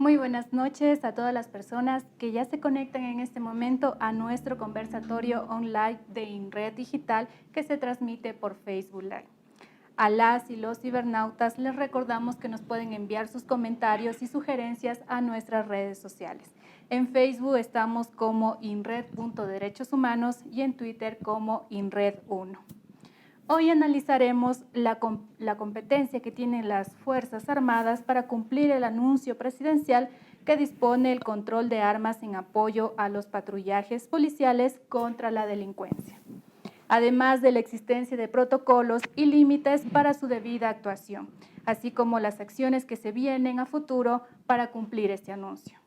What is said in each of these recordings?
Muy buenas noches a todas las personas que ya se conectan en este momento a nuestro conversatorio online de INRED Digital que se transmite por Facebook Live. A las y los cibernautas les recordamos que nos pueden enviar sus comentarios y sugerencias a nuestras redes sociales. En Facebook estamos como INRED.Derechos Humanos y en Twitter como INRED1. Hoy analizaremos la competencia que tienen las Fuerzas Armadas para cumplir el anuncio presidencial que dispone el control de armas en apoyo a los patrullajes policiales contra la delincuencia, además de la existencia de protocolos y límites para su debida actuación, así como las acciones que se vienen a futuro para cumplir este anuncio.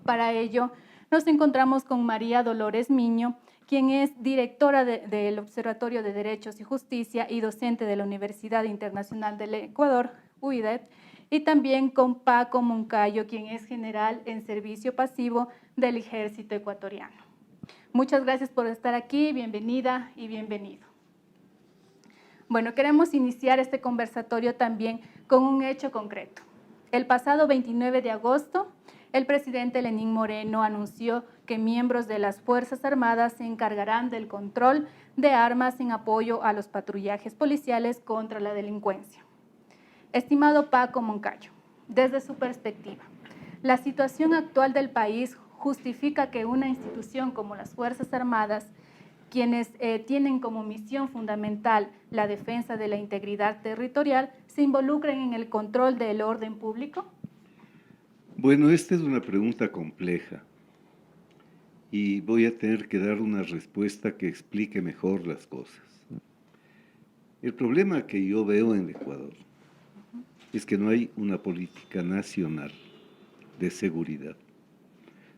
Para ello, nos encontramos con María Dolores Miño, quien es directora del Observatorio de Derechos y Justicia y docente de la Universidad Internacional del Ecuador, UIDED, y también con Paco Moncayo, quien es general en servicio pasivo del Ejército Ecuatoriano. Muchas gracias por estar aquí, bienvenida y bienvenido. Bueno, queremos iniciar este conversatorio también con un hecho concreto. El pasado 29 de agosto, el presidente Lenín Moreno anunció que miembros de las Fuerzas Armadas se encargarán del control de armas en apoyo a los patrullajes policiales contra la delincuencia. Estimado Paco Moncayo, desde su perspectiva, ¿la situación actual del país justifica que una institución como las Fuerzas Armadas, quienes tienen como misión fundamental la defensa de la integridad territorial, se involucren en el control del orden público? Bueno, esta es una pregunta compleja y voy a tener que dar una respuesta que explique mejor las cosas. El problema que yo veo en Ecuador es que no hay una política nacional de seguridad.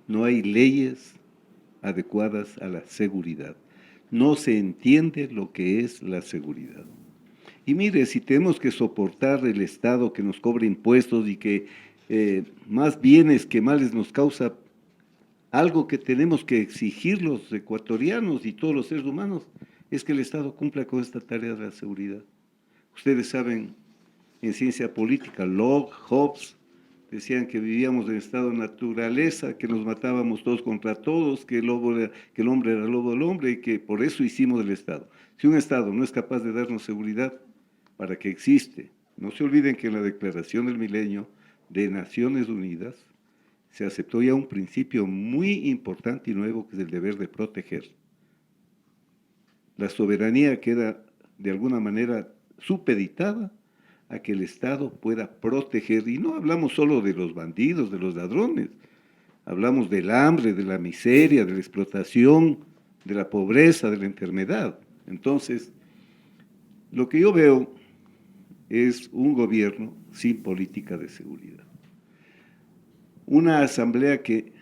No hay leyes adecuadas a la seguridad. No se entiende lo que es la seguridad. Y mire, si tenemos que soportar el Estado que nos cobra impuestos y que más bienes que males nos causa, algo que tenemos que exigir los ecuatorianos y todos los seres humanos es que el Estado cumpla con esta tarea de la seguridad. Ustedes saben, en ciencia política, Locke, Hobbes, decían que vivíamos en estado de naturaleza, que nos matábamos todos contra todos, que el hombre era lobo del hombre y que por eso hicimos el Estado. Si un Estado no es capaz de darnos seguridad, ¿para qué existe? No se olviden que en la Declaración del Milenio de Naciones Unidas se aceptó ya un principio muy importante y nuevo, que es el deber de proteger. La soberanía queda de alguna manera supeditada a que el Estado pueda proteger, y no hablamos solo de los bandidos, de los ladrones, hablamos del hambre, de la miseria, de la explotación, de la pobreza, de la enfermedad. Entonces, lo que yo veo es un gobierno sin política de seguridad. Una asamblea que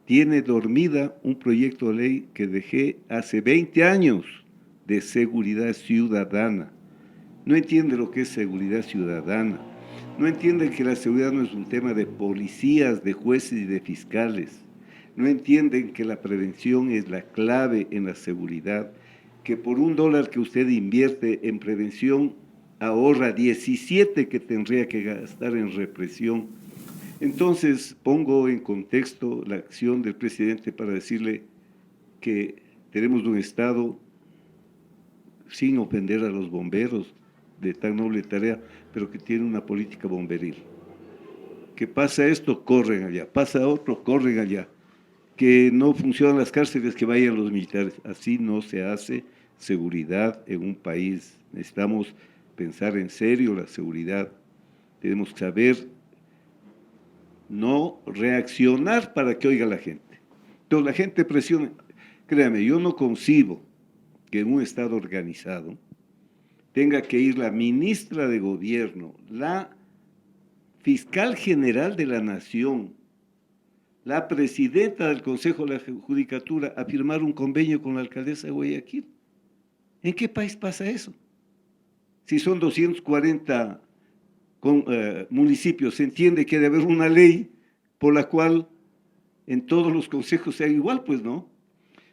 tiene dormida un proyecto de ley que dejé hace 20 años de seguridad ciudadana. No entiende lo que es seguridad ciudadana. No entiende que la seguridad no es un tema de policías, de jueces y de fiscales. No entienden que la prevención es la clave en la seguridad, que por $1 que usted invierte en prevención ahorra 17 que tendría que gastar en represión. Entonces pongo en contexto la acción del presidente para decirle que tenemos un Estado, sin ofender a los bomberos de tan noble tarea, pero que tiene una política bomberil. Que pasa esto, corren allá, pasa otro, corren allá. Que no funcionan las cárceles, que vayan los militares. Así no se hace seguridad en un país. Necesitamos pensar en serio la seguridad. Tenemos que saber no reaccionar para que oiga la gente. Entonces la gente presiona. Créame, yo no concibo que en un Estado organizado tenga que ir la ministra de Gobierno, la fiscal general de la Nación, la presidenta del Consejo de la Judicatura a firmar un convenio con la alcaldesa de Guayaquil. ¿En qué país pasa eso? Si son 240 municipios, se entiende que debe haber una ley por la cual en todos los consejos sea igual, pues no.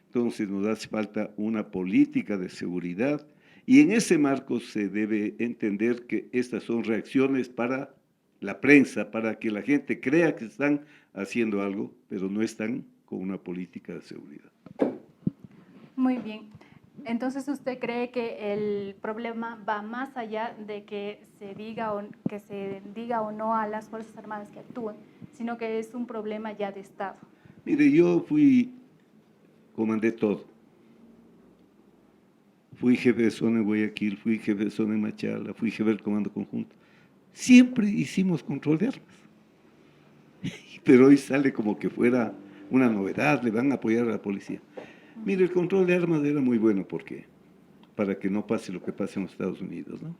Entonces nos hace falta una política de seguridad y en ese marco se debe entender que estas son reacciones para la prensa para que la gente crea que están haciendo algo, pero no están con una política de seguridad. Muy bien. Entonces, ¿usted cree que el problema va más allá de que se diga o no a las Fuerzas Armadas que actúen, sino que es un problema ya de Estado? Mire, yo comandé todo. Fui jefe de zona en Guayaquil, fui jefe de zona en Machala, fui jefe del comando conjunto. Siempre hicimos control de armas. Pero hoy sale como que fuera una novedad, le van a apoyar a la policía. Mire, el control de armas era muy bueno, porque para que no pase lo que pasa en los Estados Unidos, ¿no?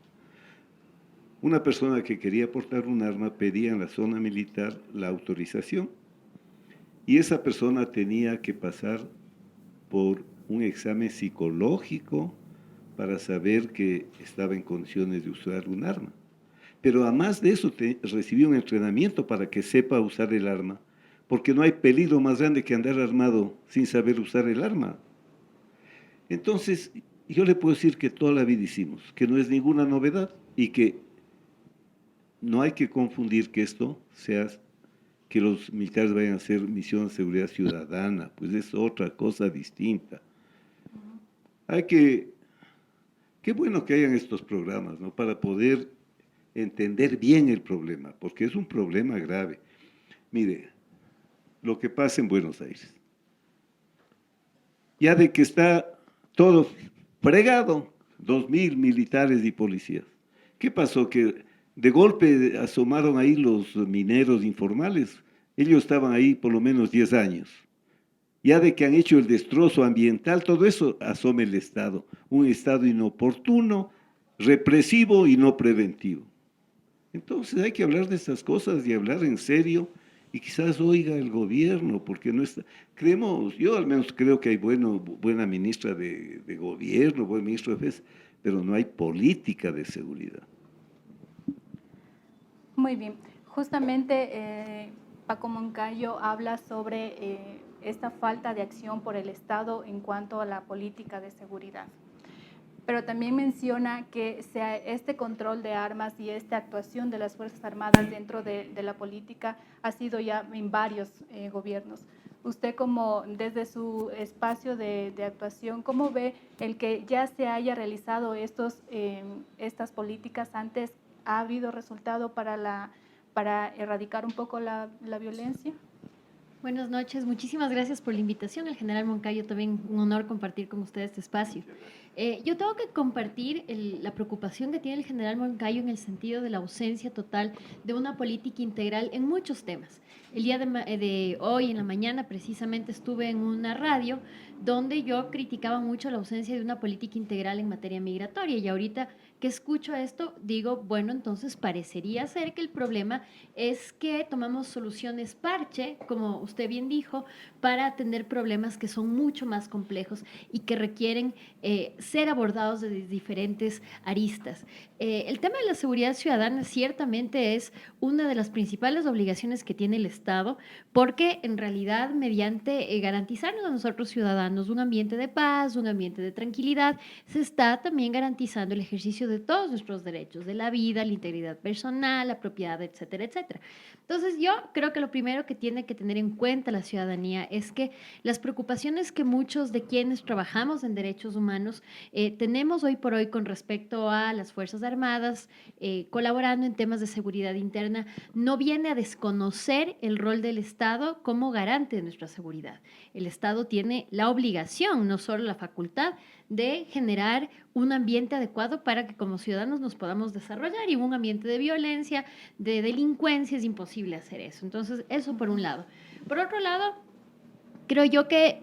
Una persona que quería portar un arma pedía en la zona militar la autorización y esa persona tenía que pasar por un examen psicológico para saber que estaba en condiciones de usar un arma. Pero además de eso, recibía un entrenamiento para que sepa usar el arma, porque no hay peligro más grande que andar armado sin saber usar el arma. Entonces, yo le puedo decir que toda la vida hicimos, que no es ninguna novedad y que no hay que confundir que esto sea que los militares vayan a hacer misión de seguridad ciudadana, pues es otra cosa distinta. Qué bueno que hayan estos programas, ¿no? Para poder entender bien el problema, porque es un problema grave. Mire, lo que pasa en Buenos Aires. Ya de que está todo fregado, 2.000 militares y policías. ¿Qué pasó? Que de golpe asomaron ahí los mineros informales. Ellos estaban ahí por lo menos 10 años. Ya de que han hecho el destrozo ambiental, todo eso asome el Estado. Un Estado inoportuno, represivo y no preventivo. Entonces hay que hablar de estas cosas y hablar en serio y quizás oiga el gobierno, porque no está, creemos, yo al menos creo que hay buena ministra de gobierno, buen ministro de defensa, pero no hay política de seguridad. Muy bien. Justamente Paco Moncayo habla sobre esta falta de acción por el Estado en cuanto a la política de seguridad. Pero también menciona que este control de armas y esta actuación de las Fuerzas Armadas dentro de la política ha sido ya en varios gobiernos. Usted, como desde su espacio de actuación, ¿cómo ve el que ya se haya realizado estas políticas antes? ¿Ha habido resultado para erradicar un poco la violencia? Buenas noches, muchísimas gracias por la invitación. El general Moncayo, también un honor compartir con usted este espacio. Yo tengo que compartir la preocupación que tiene el general Moncayo en el sentido de la ausencia total de una política integral en muchos temas. El día de hoy, en la mañana, precisamente estuve en una radio donde yo criticaba mucho la ausencia de una política integral en materia migratoria, y ahorita que escucho esto, digo, bueno, entonces parecería ser que el problema es que tomamos soluciones parche, como usted bien dijo, para atender problemas que son mucho más complejos y que requieren ser abordados desde diferentes aristas. El tema de la seguridad ciudadana ciertamente es una de las principales obligaciones que tiene el Estado, porque en realidad mediante garantizarnos a nosotros ciudadanos un ambiente de paz, un ambiente de tranquilidad, se está también garantizando el ejercicio de todos nuestros derechos, de la vida, la integridad personal, la propiedad, etcétera, etcétera. Entonces yo creo que lo primero que tiene que tener en cuenta la ciudadanía es que las preocupaciones que muchos de quienes trabajamos en derechos humanos tenemos hoy por hoy con respecto a las Fuerzas Armadas, colaborando en temas de seguridad interna, no viene a desconocer el rol del Estado como garante de nuestra seguridad. El Estado tiene la obligación, no solo la facultad, de generar un ambiente adecuado para que como ciudadanos nos podamos desarrollar, y un ambiente de violencia, de delincuencia, es imposible hacer eso. Entonces, eso por un lado. Por otro lado, creo yo que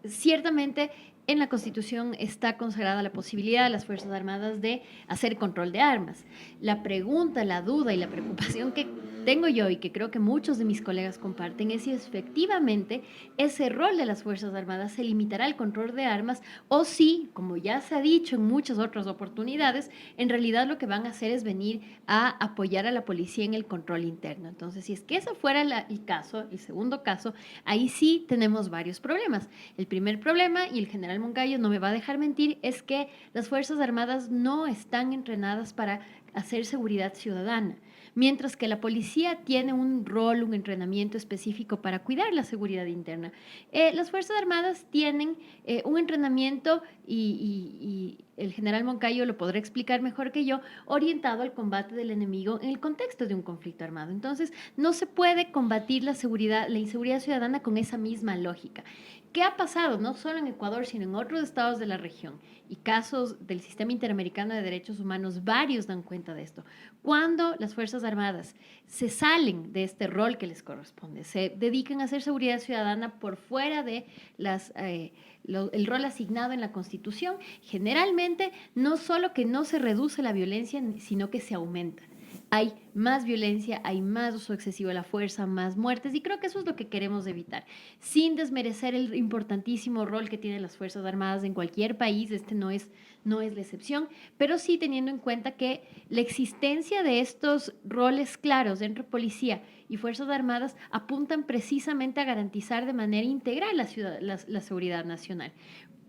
ciertamente en la Constitución está consagrada la posibilidad de las Fuerzas Armadas de hacer control de armas. La pregunta, la duda y la preocupación que tengo yo, y que creo que muchos de mis colegas comparten, es si efectivamente ese rol de las Fuerzas Armadas se limitará al control de armas, o si, como ya se ha dicho en muchas otras oportunidades, en realidad lo que van a hacer es venir a apoyar a la policía en el control interno. Entonces, si es que ese fuera el caso, el segundo caso, ahí sí tenemos varios problemas. El primer problema, y el general Moncayo no me va a dejar mentir, es que las Fuerzas Armadas no están entrenadas para hacer seguridad ciudadana. mientras que la policía tiene un rol, un entrenamiento específico para cuidar la seguridad interna. Las Fuerzas Armadas tienen un entrenamiento y el general Moncayo lo podrá explicar mejor que yo, orientado al combate del enemigo en el contexto de un conflicto armado. Entonces, no se puede combatir la inseguridad ciudadana con esa misma lógica. ¿Qué ha pasado? No solo en Ecuador, sino en otros estados de la región y casos del sistema interamericano de derechos humanos, varios dan cuenta de esto. Cuando las Fuerzas Armadas se salen de este rol que les corresponde, se dedican a hacer seguridad ciudadana por fuera de el rol asignado en la Constitución, generalmente no solo que no se reduce la violencia, sino que se aumenta. Hay más violencia, hay más uso excesivo de la fuerza, más muertes, y creo que eso es lo que queremos evitar, sin desmerecer el importantísimo rol que tienen las Fuerzas Armadas en cualquier país. Este no es la excepción, pero sí teniendo en cuenta que la existencia de estos roles claros entre policía y Fuerzas Armadas apuntan precisamente a garantizar de manera integral la seguridad nacional.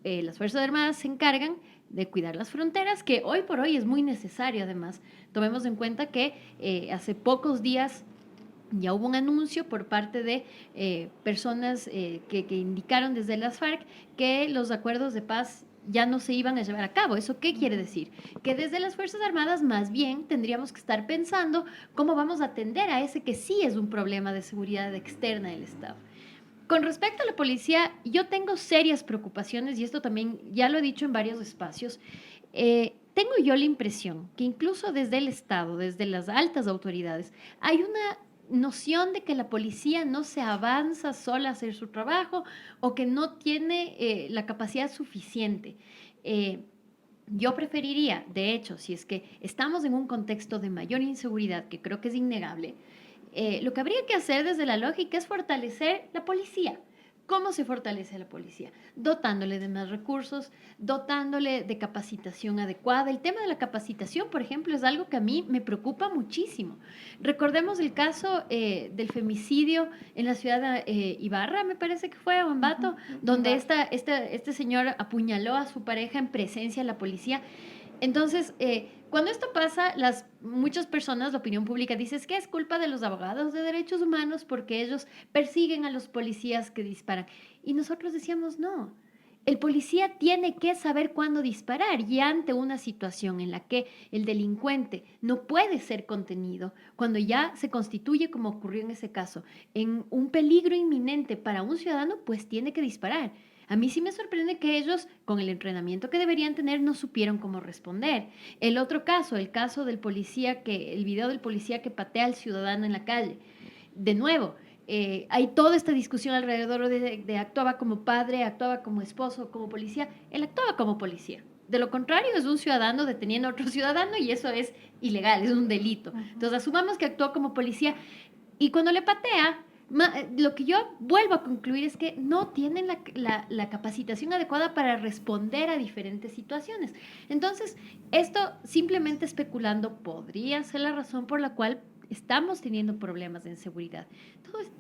Las Fuerzas Armadas se encargan de cuidar las fronteras, que hoy por hoy es muy necesario. Además, tomemos en cuenta que hace pocos días ya hubo un anuncio por parte de personas que indicaron desde las FARC que los acuerdos de paz ya no se iban a llevar a cabo. ¿Eso qué quiere decir? Que desde las Fuerzas Armadas más bien tendríamos que estar pensando cómo vamos a atender a ese que sí es un problema de seguridad externa del Estado. Con respecto a la policía, yo tengo serias preocupaciones, y esto también ya lo he dicho en varios espacios. Tengo yo la impresión que incluso desde el Estado, desde las altas autoridades, hay una noción de que la policía no se avanza sola a hacer su trabajo o que no tiene la capacidad suficiente. Yo preferiría, de hecho, si es que estamos en un contexto de mayor inseguridad, que creo que es innegable, lo que habría que hacer desde la lógica es fortalecer la policía. ¿Cómo se fortalece la policía? Dotándole de más recursos, dotándole de capacitación adecuada. El tema de la capacitación, por ejemplo, es algo que a mí me preocupa muchísimo. Recordemos el caso del femicidio en la ciudad de Ibarra, me parece que fue, o Ambato, donde este señor apuñaló a su pareja en presencia de la policía. Entonces, cuando esto pasa, muchas personas, la opinión pública, dice que es culpa de los abogados de derechos humanos porque ellos persiguen a los policías que disparan. Y nosotros decíamos, no, el policía tiene que saber cuándo disparar, y ante una situación en la que el delincuente no puede ser contenido, cuando ya se constituye, como ocurrió en ese caso, en un peligro inminente para un ciudadano, pues tiene que disparar. A mí sí me sorprende que ellos, con el entrenamiento que deberían tener, no supieron cómo responder. El otro caso, el caso del policía el video del policía que patea al ciudadano en la calle. De nuevo, hay toda esta discusión alrededor de actuaba como padre, actuaba como esposo, como policía. Él actuaba como policía. De lo contrario, es un ciudadano deteniendo a otro ciudadano, y eso es ilegal, es un delito. Entonces, asumamos que actuó como policía, y cuando le patea, lo que yo vuelvo a concluir es que no tienen la capacitación adecuada para responder a diferentes situaciones. Entonces, esto, simplemente especulando, podría ser la razón por la cual estamos teniendo problemas de inseguridad. Entonces,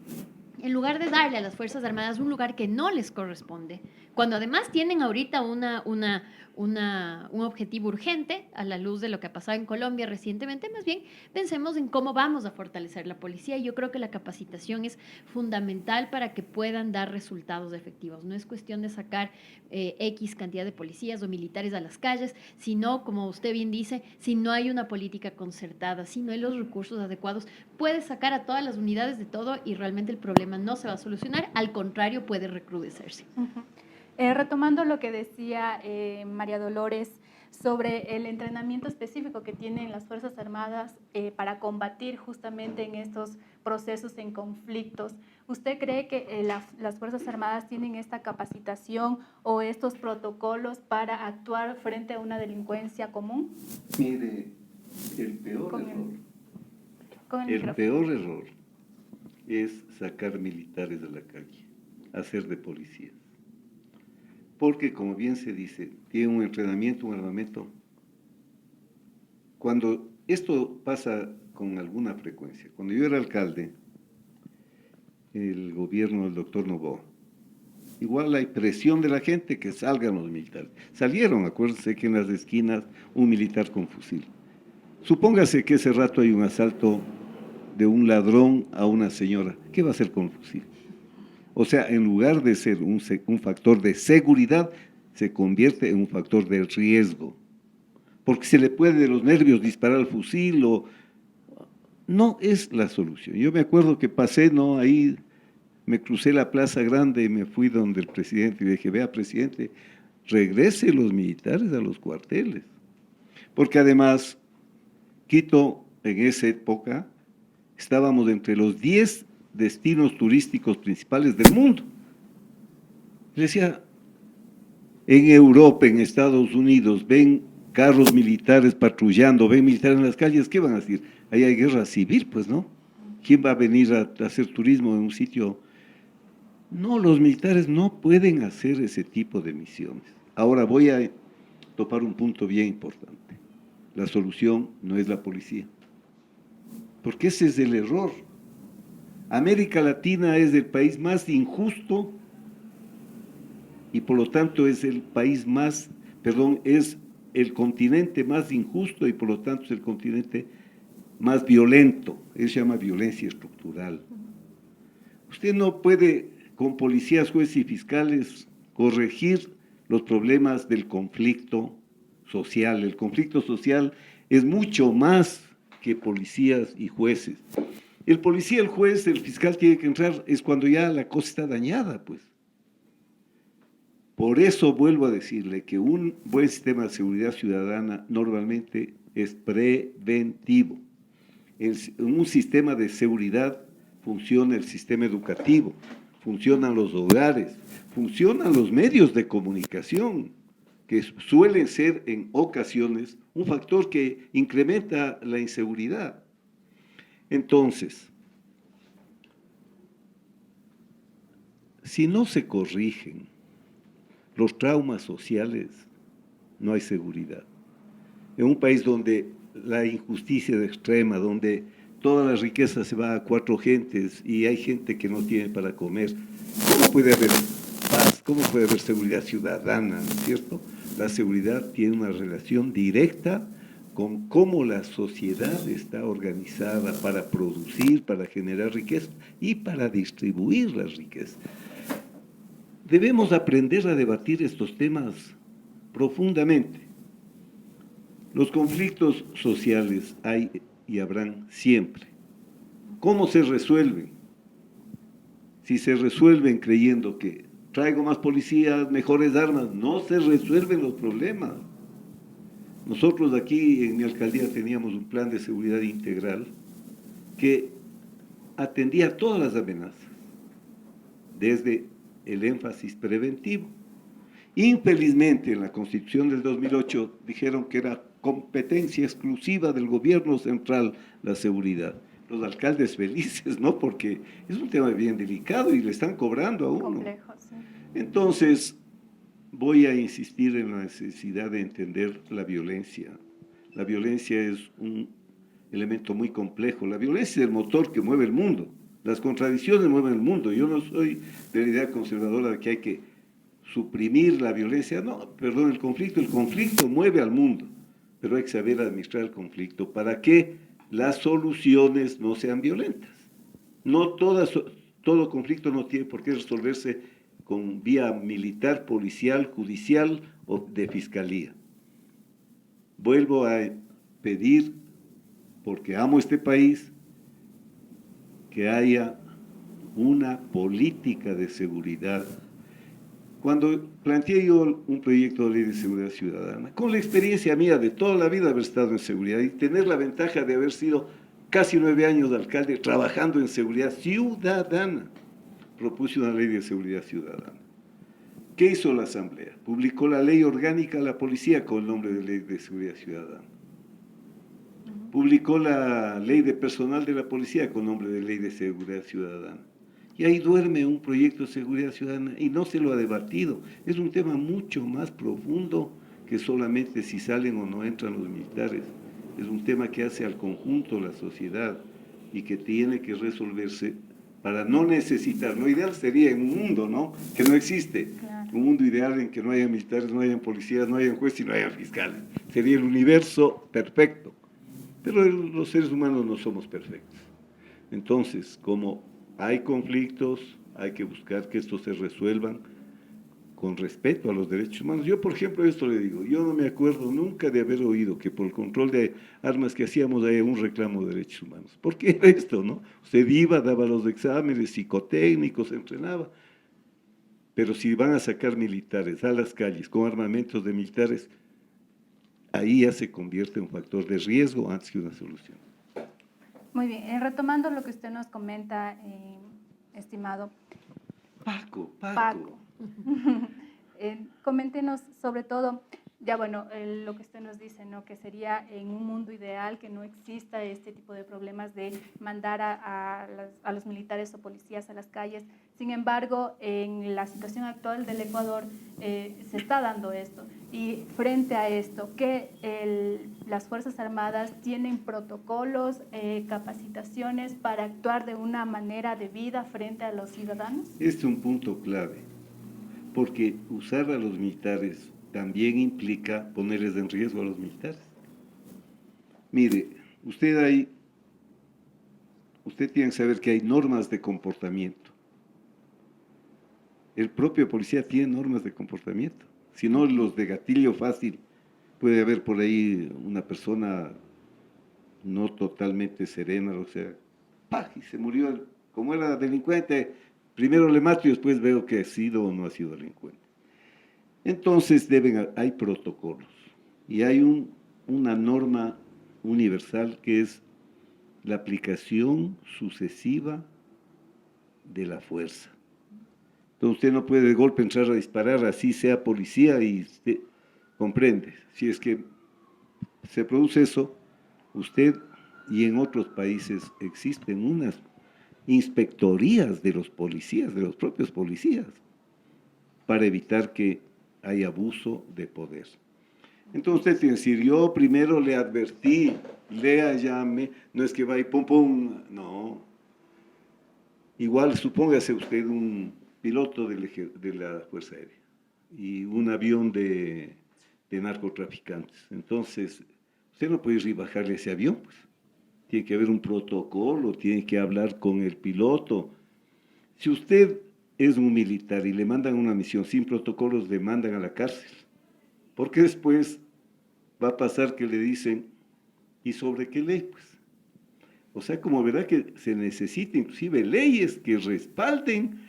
en lugar de darle a las Fuerzas Armadas un lugar que no les corresponde, cuando además tienen ahorita un objetivo urgente a la luz de lo que ha pasado en Colombia recientemente, más bien pensemos en cómo vamos a fortalecer la policía. Y yo creo que la capacitación es fundamental para que puedan dar resultados efectivos. No es cuestión de sacar X cantidad de policías o militares a las calles, sino, como usted bien dice, si no hay una política concertada, si no hay los recursos adecuados, puede sacar a todas las unidades de todo y realmente el problema no se va a solucionar, al contrario, puede recrudecerse. Retomando lo que decía María Dolores sobre el entrenamiento específico que tienen las Fuerzas Armadas para combatir justamente en estos procesos en conflictos, ¿usted cree que las Fuerzas Armadas tienen esta capacitación o estos protocolos para actuar frente a una delincuencia común? Mire, el peor error es sacar militares de la calle, hacer de policías. Porque, como bien se dice, tiene un entrenamiento, un armamento. Cuando esto pasa con alguna frecuencia, cuando yo era alcalde, el gobierno del doctor Noboa, igual hay presión de la gente que salgan los militares. Salieron, acuérdense que en las esquinas un militar con fusil. Supóngase que ese rato hay un asalto de un ladrón a una señora. ¿Qué va a hacer con el fusil? O sea, en lugar de ser un factor de seguridad, se convierte en un factor de riesgo. Porque se le puede de los nervios disparar el fusil o... No es la solución. Yo me acuerdo que pasé, ¿no? Ahí me crucé la Plaza Grande y me fui donde el presidente y le dije, vea, presidente, regrese los militares a los cuarteles. Porque además, Quito, en esa época, estábamos entre los 10 destinos turísticos principales del mundo. Le decía, en Europa, en Estados Unidos, ven carros militares patrullando, ven militares en las calles, ¿qué van a decir? Ahí hay guerra civil, pues, ¿no? ¿Quién va a venir a hacer turismo en un sitio? No, los militares no pueden hacer ese tipo de misiones. Ahora voy a topar un punto bien importante. La solución no es la policía, porque ese es el error. América Latina es el país más injusto y por lo tanto es el país más, perdón, es el continente más injusto y por lo tanto es el continente más violento. Eso se llama violencia estructural. Usted no puede, con policías, jueces y fiscales, corregir los problemas del conflicto social. El conflicto social es mucho más que policías y jueces. El policía, el juez, el fiscal tiene que entrar es cuando ya la cosa está dañada, pues. Por eso vuelvo a decirle que un buen sistema de seguridad ciudadana normalmente es preventivo. En un sistema de seguridad funciona el sistema educativo, funcionan los hogares, funcionan los medios de comunicación, que suelen ser en ocasiones un factor que incrementa la inseguridad. Entonces, si no se corrigen los traumas sociales, no hay seguridad. En un país donde la injusticia es extrema, donde toda la riqueza se va a 4 gentes y hay gente que no tiene para comer, ¿cómo puede haber paz? ¿Cómo puede haber seguridad ciudadana? ¿No es cierto? La seguridad tiene una relación directa con cómo la sociedad está organizada para producir, para generar riqueza y para distribuir la riqueza. Debemos aprender a debatir estos temas profundamente. Los conflictos sociales hay y habrán siempre. ¿Cómo se resuelven? Si se resuelven creyendo que traigo más policías, mejores armas, no se resuelven los problemas. Nosotros aquí en mi alcaldía teníamos un plan de seguridad integral que atendía todas las amenazas, desde el énfasis preventivo. Infelizmente, en la Constitución del 2008 dijeron que era competencia exclusiva del gobierno central la seguridad. Los alcaldes felices, ¿no? Porque es un tema bien delicado y le están cobrando a uno. Complejo, sí. Entonces, voy a insistir en la necesidad de entender la violencia. La violencia es un elemento muy complejo. La violencia es el motor que mueve el mundo. Las contradicciones mueven el mundo. Yo no soy de la idea conservadora de que hay que suprimir la violencia. No, perdón, el conflicto mueve al mundo, pero hay que saber administrar el conflicto para que las soluciones no sean violentas. No todo conflicto no tiene por qué resolverse con vía militar, policial, judicial o de fiscalía. Vuelvo a pedir, porque amo este país, que haya una política de seguridad. Cuando planteé yo un proyecto de ley de seguridad ciudadana, con la experiencia mía de toda la vida haber estado en seguridad y tener la ventaja de haber sido casi 9 años de alcalde trabajando en seguridad ciudadana, propuse una ley de seguridad ciudadana. ¿Qué hizo la Asamblea? Publicó la ley orgánica de la policía con el nombre de ley de seguridad ciudadana. Publicó la ley de personal de la policía con nombre de ley de seguridad ciudadana. Y ahí duerme un proyecto de seguridad ciudadana y no se lo ha debatido. Es un tema mucho más profundo que solamente si salen o no entran los militares. Es un tema que hace al conjunto de la sociedad y que tiene que resolverse para no necesitar. Lo ideal sería en un mundo, ¿no?, que no existe. Claro. Un mundo ideal en que no haya militares, no hayan policías, no hayan jueces y no hayan fiscales. Sería el universo perfecto. Pero los seres humanos no somos perfectos. Entonces, como hay conflictos, hay que buscar que estos se resuelvan con respeto a los derechos humanos. Yo, por ejemplo, esto le digo, yo no me acuerdo nunca de haber oído que por el control de armas que hacíamos haya un reclamo de derechos humanos. ¿Por qué era esto, no? Usted iba, daba los exámenes psicotécnicos, entrenaba, pero si van a sacar militares a las calles con armamentos de militares, ahí ya se convierte en un factor de riesgo antes que una solución. Muy bien, retomando lo que usted nos comenta, estimado Paco. Paco. Coméntenos sobre todo, ya bueno, lo que usted nos dice, ¿no? Que sería en un mundo ideal que no exista este tipo de problemas de mandar a los militares o policías a las calles. Sin embargo, en la situación actual del Ecuador se está dando esto. Y frente a esto, que las Fuerzas Armadas tienen protocolos, capacitaciones para actuar de una manera debida frente a los ciudadanos. Este es un punto clave, porque usar a los militares también implica ponerles en riesgo a los militares. Mire, usted tiene que saber que hay normas de comportamiento. El propio policía tiene normas de comportamiento. Si no, los de gatillo fácil, puede haber por ahí una persona no totalmente serena, o sea, ¡pah! Y se murió, como era delincuente, primero le mato y después veo que ha sido o no ha sido delincuente. Entonces hay protocolos y hay una norma universal que es la aplicación sucesiva de la fuerza. Entonces usted no puede de golpe entrar a disparar, así sea policía, y usted comprende. Si es que se produce eso, usted y en otros países existen unas inspectorías de los policías, de los propios policías, para evitar que haya abuso de poder. Entonces usted tiene que decir, yo primero le advertí, llame, no es que va y pum, pum, no. Igual supóngase usted un piloto de la Fuerza Aérea y un avión de narcotraficantes. Entonces, usted no puede ir y bajarle ese avión, pues. Tiene que haber un protocolo, tiene que hablar con el piloto. Si usted es un militar y le mandan una misión sin protocolos, le mandan a la cárcel. Porque después va a pasar que le dicen, ¿y sobre qué ley? Pues, o sea, como verá que se necesita inclusive leyes que respalden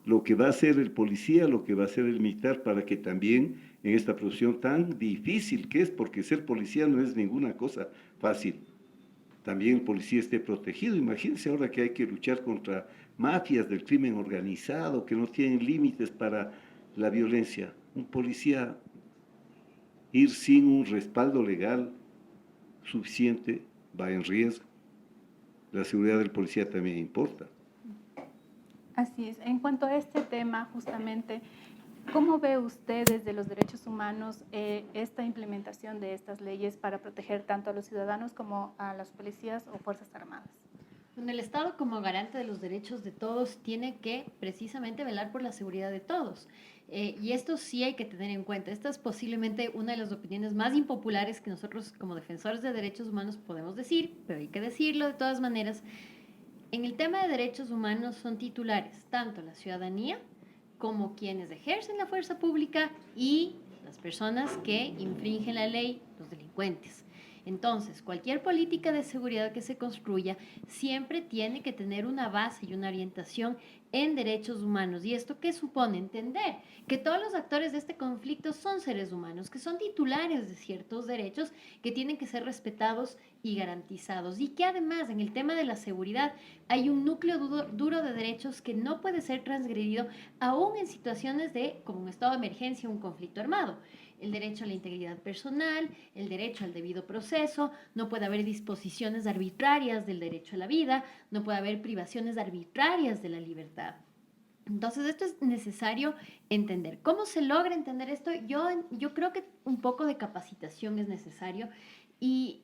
lo que va a hacer el policía, lo que va a hacer el militar, para que también en esta profesión tan difícil que es, porque ser policía no es ninguna cosa fácil, también el policía esté protegido. Imagínense ahora que hay que luchar contra mafias del crimen organizado, que no tienen límites para la violencia. Un policía ir sin un respaldo legal suficiente va en riesgo. La seguridad del policía también importa. Así es. En cuanto a este tema, justamente, ¿cómo ve usted desde los derechos humanos esta implementación de estas leyes para proteger tanto a los ciudadanos como a las policías o fuerzas armadas? El Estado, como garante de los derechos de todos, tiene que precisamente velar por la seguridad de todos. Y esto sí hay que tener en cuenta. Esta es posiblemente una de las opiniones más impopulares que nosotros como defensores de derechos humanos podemos decir, pero hay que decirlo de todas maneras. En el tema de derechos humanos son titulares tanto la ciudadanía como quienes ejercen la fuerza pública y las personas que infringen la ley, los delincuentes. Entonces, cualquier política de seguridad que se construya siempre tiene que tener una base y una orientación en derechos humanos. ¿Y esto qué supone? Entender que todos los actores de este conflicto son seres humanos, que son titulares de ciertos derechos que tienen que ser respetados y garantizados. Y que además en el tema de la seguridad hay un núcleo duro de derechos que no puede ser transgredido aún en situaciones como un estado de emergencia o un conflicto armado. El derecho a la integridad personal, el derecho al debido proceso, no puede haber disposiciones arbitrarias del derecho a la vida, no puede haber privaciones arbitrarias de la libertad. Entonces, esto es necesario entender. ¿Cómo se logra entender esto? Yo creo que un poco de capacitación es necesario y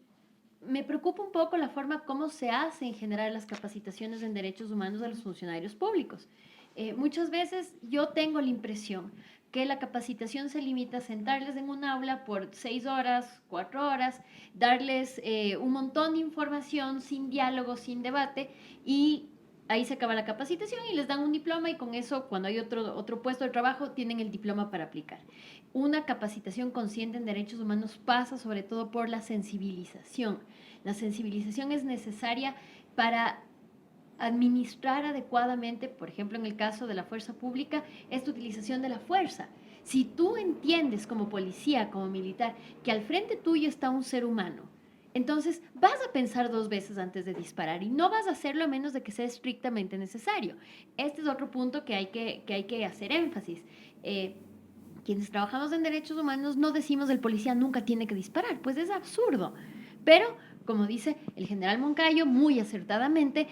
me preocupa un poco la forma como se hace en general las capacitaciones en derechos humanos a los funcionarios públicos. Muchas veces yo tengo la impresión que la capacitación se limita a sentarles en un aula por 6 horas, 4 horas, darles un montón de información sin diálogo, sin debate, y ahí se acaba la capacitación y les dan un diploma, y con eso, cuando hay otro puesto de trabajo, tienen el diploma para aplicar. Una capacitación consciente en derechos humanos pasa sobre todo por la sensibilización. La sensibilización es necesaria para administrar adecuadamente, por ejemplo, en el caso de la fuerza pública, esta utilización de la fuerza. Si tú entiendes como policía, como militar, que al frente tuyo está un ser humano, entonces vas a pensar 2 veces antes de disparar, y no vas a hacerlo a menos de que sea estrictamente necesario. Este es otro punto que hay que hacer énfasis. Quienes trabajamos en derechos humanos no decimos el policía nunca tiene que disparar, pues es absurdo. Pero, como dice el general Moncayo muy acertadamente,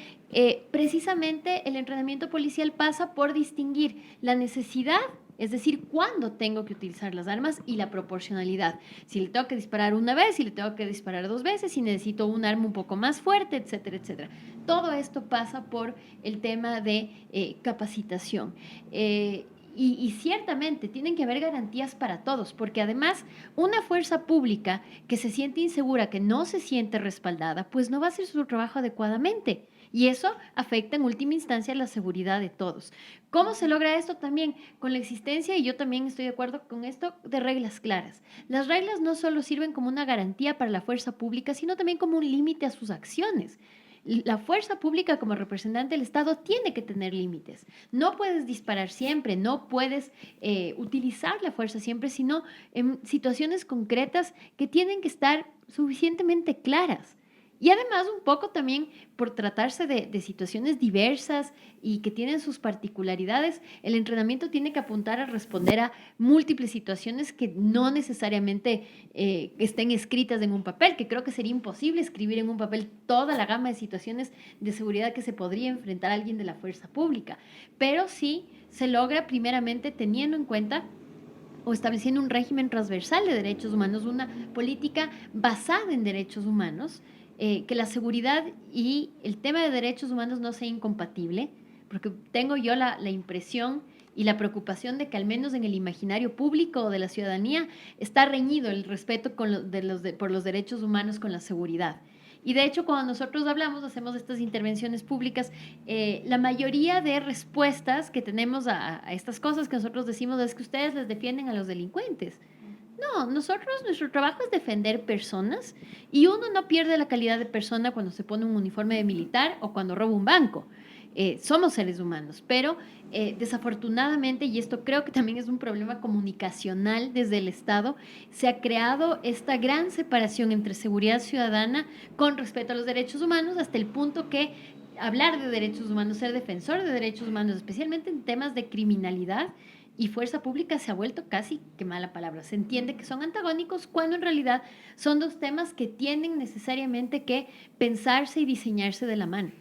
precisamente el entrenamiento policial pasa por distinguir la necesidad, es decir, cuándo tengo que utilizar las armas, y la proporcionalidad. Si le tengo que disparar una vez, si le tengo que disparar 2 veces, si necesito un arma un poco más fuerte, etcétera, etcétera. Todo esto pasa por el tema de capacitación. Y ciertamente tienen que haber garantías para todos, porque además una fuerza pública que se siente insegura, que no se siente respaldada, pues no va a hacer su trabajo adecuadamente. Y eso afecta en última instancia la seguridad de todos. ¿Cómo se logra esto? También con la existencia, y yo también estoy de acuerdo con esto, de reglas claras. Las reglas no solo sirven como una garantía para la fuerza pública, sino también como un límite a sus acciones. La fuerza pública como representante del Estado tiene que tener límites. No puedes disparar siempre, no puedes utilizar la fuerza siempre, sino en situaciones concretas que tienen que estar suficientemente claras. Y además un poco también por tratarse de situaciones diversas y que tienen sus particularidades, el entrenamiento tiene que apuntar a responder a múltiples situaciones que no necesariamente estén escritas en un papel, que creo que sería imposible escribir en un papel toda la gama de situaciones de seguridad que se podría enfrentar a alguien de la fuerza pública. Pero sí se logra primeramente teniendo en cuenta o estableciendo un régimen transversal de derechos humanos, una política basada en derechos humanos, que la seguridad y el tema de derechos humanos no sea incompatible, porque tengo yo la impresión y la preocupación de que al menos en el imaginario público de la ciudadanía está reñido el respeto por los derechos humanos con la seguridad. Y de hecho, cuando nosotros hablamos, hacemos estas intervenciones públicas, la mayoría de respuestas que tenemos a estas cosas que nosotros decimos es que ustedes les defienden a los delincuentes. No, nuestro trabajo es defender personas, y uno no pierde la calidad de persona cuando se pone un uniforme de militar o cuando roba un banco. Somos seres humanos, pero desafortunadamente, y esto creo que también es un problema comunicacional desde el Estado, se ha creado esta gran separación entre seguridad ciudadana con respeto a los derechos humanos, hasta el punto que hablar de derechos humanos, ser defensor de derechos humanos, especialmente en temas de criminalidad y fuerza pública, se ha vuelto casi que mala palabra. Se entiende que son antagónicos cuando en realidad son 2 temas que tienen necesariamente que pensarse y diseñarse de la mano.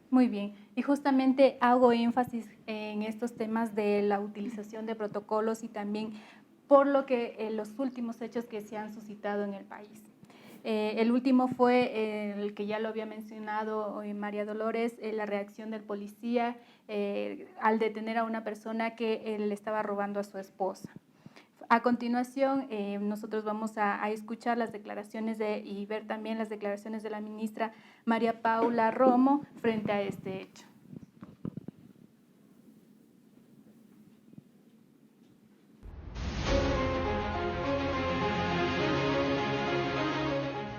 Muy bien, y justamente hago énfasis en estos temas de la utilización de protocolos y también por lo que los últimos hechos que se han suscitado en el país. El último fue el que ya lo había mencionado María Dolores, la reacción del policía al detener a una persona que le estaba robando a su esposa. A continuación, nosotros vamos a escuchar las declaraciones y ver también las declaraciones de la ministra María Paula Romo frente a este hecho.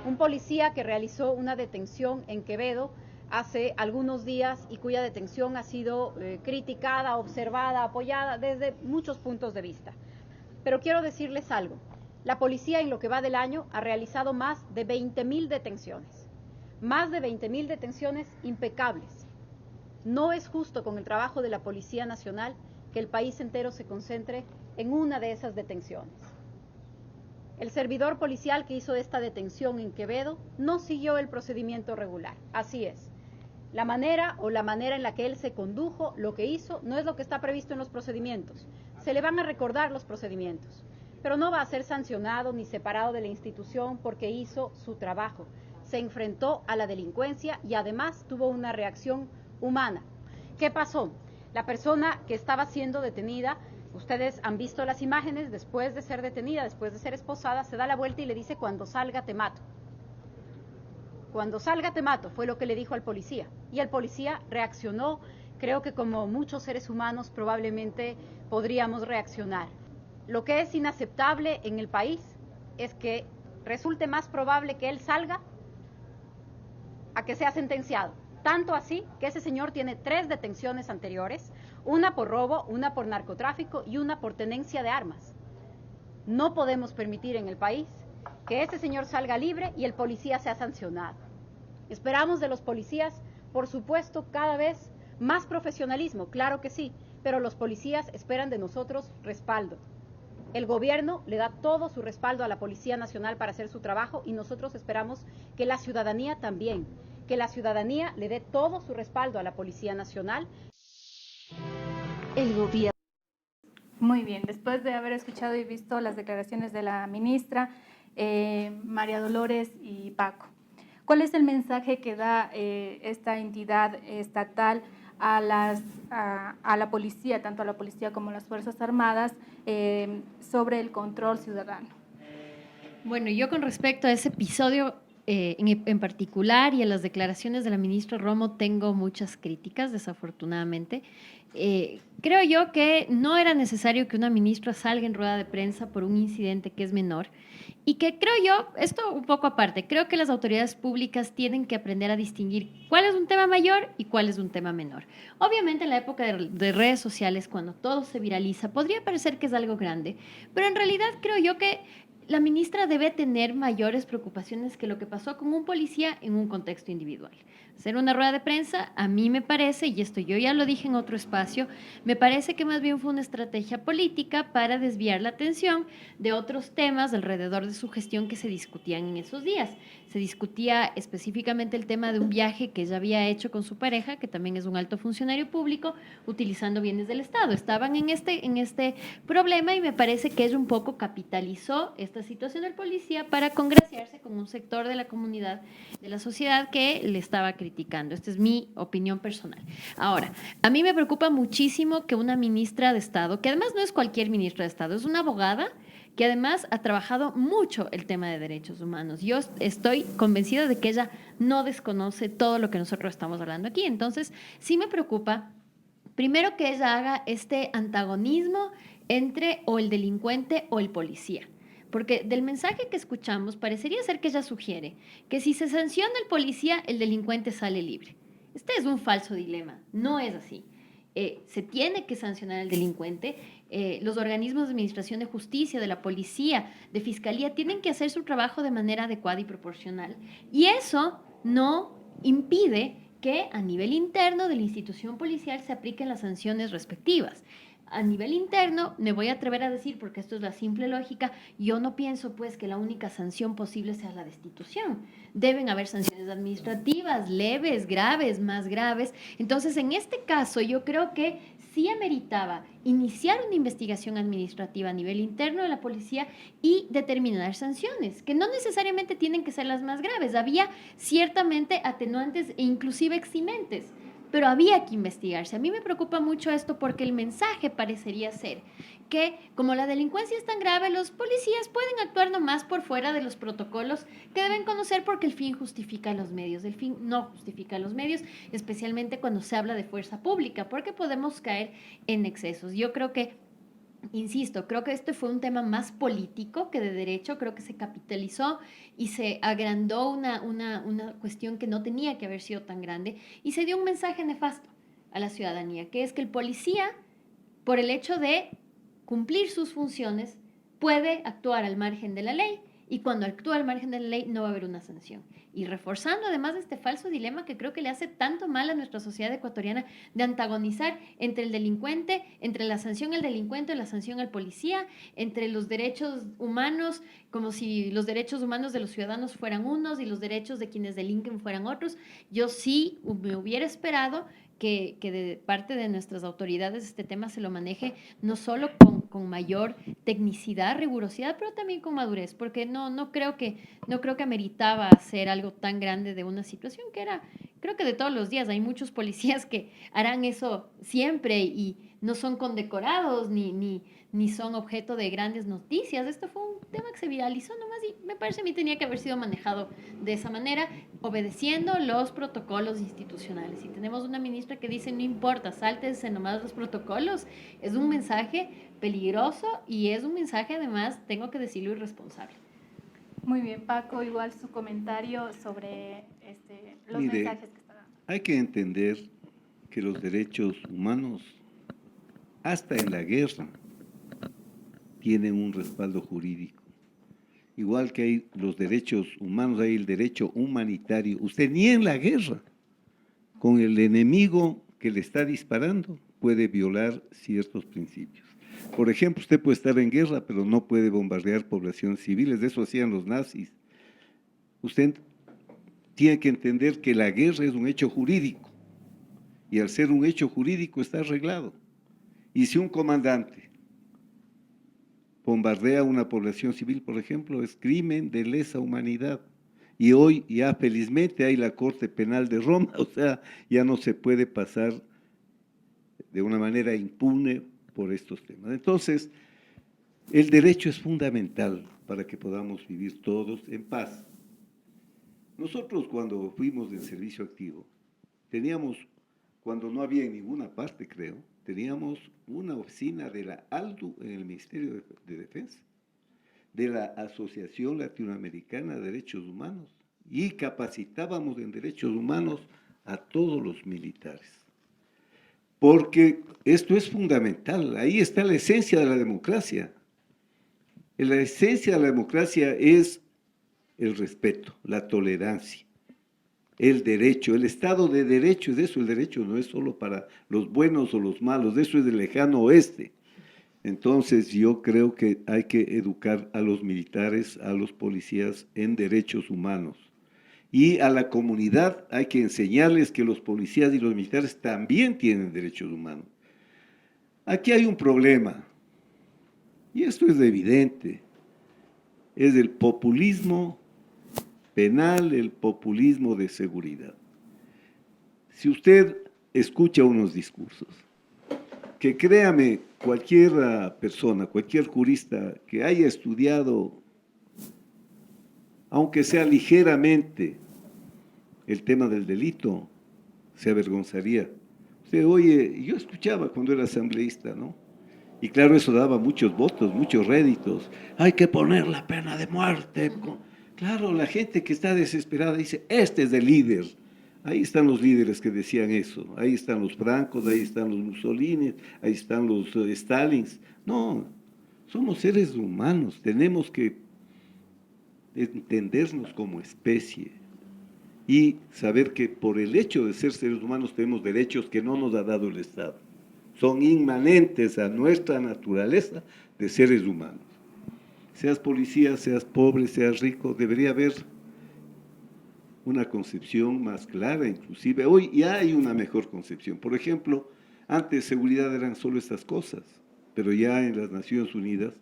Un policía que realizó una detención en Quevedo hace algunos días y cuya detención ha sido criticada, observada, apoyada desde muchos puntos de vista. Pero quiero decirles algo, la policía en lo que va del año ha realizado más de 20.000 detenciones, más de 20.000 detenciones impecables. No es justo con el trabajo de la Policía Nacional que el país entero se concentre en una de esas detenciones. El servidor policial que hizo esta detención en Quevedo no siguió el procedimiento regular, así es. La manera en la que él se condujo, lo que hizo, no es lo que está previsto en los procedimientos. Se le van a recordar los procedimientos, pero no va a ser sancionado ni separado de la institución porque hizo su trabajo. Se enfrentó a la delincuencia y además tuvo una reacción humana. ¿Qué pasó? La persona que estaba siendo detenida Ustedes han visto las imágenes, después de ser detenida, después de ser esposada, se da la vuelta y le dice: cuando salga te mato. Cuando salga te mato, fue lo que le dijo al policía. Y el policía reaccionó, creo que como muchos seres humanos probablemente podríamos reaccionar. Lo que es inaceptable en el país es que resulte más probable que él salga a que sea sentenciado. Tanto así que ese señor tiene 3 detenciones anteriores, una por robo, una por narcotráfico y una por tenencia de armas. No podemos permitir en el país que ese señor salga libre y el policía sea sancionado. Esperamos de los policías, por supuesto, cada vez más profesionalismo, claro que sí, pero los policías esperan de nosotros respaldo. El gobierno le da todo su respaldo a la Policía Nacional para hacer su trabajo y nosotros esperamos que la ciudadanía también, que la ciudadanía le dé todo su respaldo a la Policía Nacional. El gobierno. Muy bien, después de haber escuchado y visto las declaraciones de la ministra, María Dolores y Paco, ¿cuál es el mensaje que da esta entidad estatal a la policía, tanto a la policía como a las Fuerzas Armadas, sobre el control ciudadano? Bueno, yo con respecto a ese episodio en particular y a las declaraciones de la ministra Romo tengo muchas críticas, desafortunadamente. Creo yo que no era necesario que una ministra salga en rueda de prensa por un incidente que es menor y que creo yo, esto un poco aparte, creo que las autoridades públicas tienen que aprender a distinguir cuál es un tema mayor y cuál es un tema menor. Obviamente en la época de redes sociales, cuando todo se viraliza, podría parecer que es algo grande, pero en realidad creo yo que la ministra debe tener mayores preocupaciones que lo que pasó con un policía en un contexto individual. Hacer una rueda de prensa, a mí me parece, y esto yo ya lo dije en otro espacio, me parece que más bien fue una estrategia política para desviar la atención de otros temas alrededor de su gestión que se discutían en esos días. Se discutía específicamente el tema de un viaje que ella había hecho con su pareja, que también es un alto funcionario público, utilizando bienes del Estado. Estaban en este problema y me parece que ella un poco capitalizó esta situación del policía para congraciarse con un sector de la comunidad, de la sociedad que le estaba criticando. Esta es mi opinión personal. Ahora, a mí me preocupa muchísimo que una ministra de Estado, que además no es cualquier ministra de Estado, es una abogada que además ha trabajado mucho el tema de derechos humanos. Yo estoy convencida de que ella no desconoce todo lo que nosotros estamos hablando aquí. Entonces, sí me preocupa, primero, que ella haga este antagonismo entre o el delincuente o el policía. Porque del mensaje que escuchamos parecería ser que ella sugiere que si se sanciona el policía, el delincuente sale libre. Este es un falso dilema, no es así. Se tiene que sancionar al delincuente. Los organismos de administración de justicia, de la policía, de fiscalía, tienen que hacer su trabajo de manera adecuada y proporcional. Y eso no impide que a nivel interno de la institución policial se apliquen las sanciones respectivas. A nivel interno, me voy a atrever a decir, porque esto es la simple lógica, yo no pienso pues que la única sanción posible sea la destitución. Deben haber sanciones administrativas, leves, graves, más graves. Entonces, en este caso, yo creo que sí ameritaba iniciar una investigación administrativa a nivel interno de la policía y determinar sanciones, que no necesariamente tienen que ser las más graves. Había ciertamente atenuantes e inclusive eximentes, pero había que investigarse. A mí me preocupa mucho esto porque el mensaje parecería ser que como la delincuencia es tan grave, los policías pueden actuar nomás por fuera de los protocolos que deben conocer porque el fin justifica los medios. El fin no justifica los medios, especialmente cuando se habla de fuerza pública, porque podemos caer en excesos. Yo creo que, insisto, creo que este fue un tema más político que de derecho. Creo que se capitalizó y se agrandó una cuestión que no tenía que haber sido tan grande y se dio un mensaje nefasto a la ciudadanía, que es que el policía, por el hecho de cumplir sus funciones, puede actuar al margen de la ley y cuando actúa al margen de la ley no va a haber una sanción. Y reforzando además este falso dilema que creo que le hace tanto mal a nuestra sociedad ecuatoriana de antagonizar entre el delincuente, entre la sanción al delincuente y la sanción al policía, entre los derechos humanos, como si los derechos humanos de los ciudadanos fueran unos y los derechos de quienes delinquen fueran otros. Yo sí me hubiera esperado que de parte de nuestras autoridades este tema se lo maneje no solo con mayor tecnicidad, rigurosidad, pero también con madurez, porque no creo que ameritaba hacer algo tan grande de una situación que era, creo que de todos los días. Hay muchos policías que harán eso siempre y no son condecorados ni son objeto de grandes noticias. Esto fue un tema que se viralizó nomás y me parece a mí tenía que haber sido manejado de esa manera, obedeciendo los protocolos institucionales. Si tenemos una ministra que dice no importa, sáltense nomás los protocolos, es un mensaje peligroso y es un mensaje además, tengo que decirlo, irresponsable. Muy bien, Paco, igual su comentario sobre los Mire, mensajes que está dando. hay que entender que los derechos humanos, hasta en la guerra, tienen un respaldo jurídico. Igual que hay los derechos humanos, hay el derecho humanitario. Usted ni en la guerra, con el enemigo que le está disparando, puede violar ciertos principios. Por ejemplo, usted puede estar en guerra, pero no puede bombardear poblaciones civiles. Eso hacían los nazis. Usted tiene que entender que la guerra es un hecho jurídico. Y al ser un hecho jurídico está arreglado. Y si un comandante bombardea una población civil, por ejemplo, es crimen de lesa humanidad. Y hoy ya felizmente hay la Corte Penal de Roma, o sea, ya no se puede pasar de una manera impune por estos temas. Entonces, el derecho es fundamental para que podamos vivir todos en paz. Nosotros cuando fuimos del servicio activo, teníamos, cuando no había en ninguna parte, creo, teníamos una oficina de la ALDU en el Ministerio de Defensa, de la Asociación Latinoamericana de Derechos Humanos, y capacitábamos en derechos humanos a todos los militares. Porque esto es fundamental, ahí está la esencia de la democracia. La esencia de la democracia es el respeto, la tolerancia, el derecho, el Estado de Derecho, es eso, el derecho no es solo para los buenos o los malos, de eso es del lejano oeste. Entonces yo creo que hay que educar a los militares, a los policías en derechos humanos. Y a la comunidad hay que enseñarles que los policías y los militares también tienen derechos humanos. Aquí hay un problema, y esto es evidente, es el populismo penal, el populismo de seguridad. Si usted escucha unos discursos, que créame, cualquier persona, cualquier jurista que haya estudiado, aunque sea ligeramente, el tema del delito, se avergonzaría. Usted, oye, yo escuchaba cuando era asambleísta, ¿no? Y claro, eso daba muchos votos, muchos réditos. Hay que poner la pena de muerte. Claro, la gente que está desesperada dice, este es el líder. Ahí están los líderes que decían eso. Ahí están los Francos, ahí están los Mussolini, ahí están los Stalins. No, somos seres humanos, tenemos que entendernos como especie y saber que por el hecho de ser seres humanos tenemos derechos que no nos ha dado el Estado. Son inmanentes a nuestra naturaleza de seres humanos. Seas policía, seas pobre, seas rico, debería haber una concepción más clara, inclusive. Hoy ya hay una mejor concepción. Por ejemplo, antes seguridad eran solo estas cosas, pero ya en las Naciones Unidas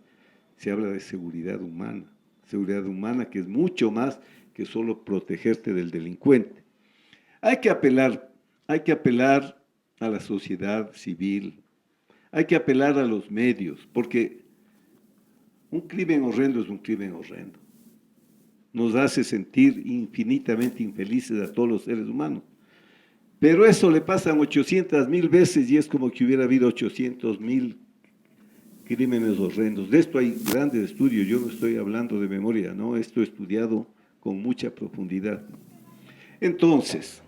se habla de seguridad humana que es mucho más que solo protegerte del delincuente. Hay que apelar a la sociedad civil, hay que apelar a los medios, porque un crimen horrendo es un crimen horrendo. Nos hace sentir infinitamente infelices a todos los seres humanos. Pero eso le pasan 800,000 veces y es como que hubiera habido 800,000 crímenes horrendos. De esto hay grandes estudios, yo no estoy hablando de memoria, ¿no? Esto estudiado con mucha profundidad. Entonces,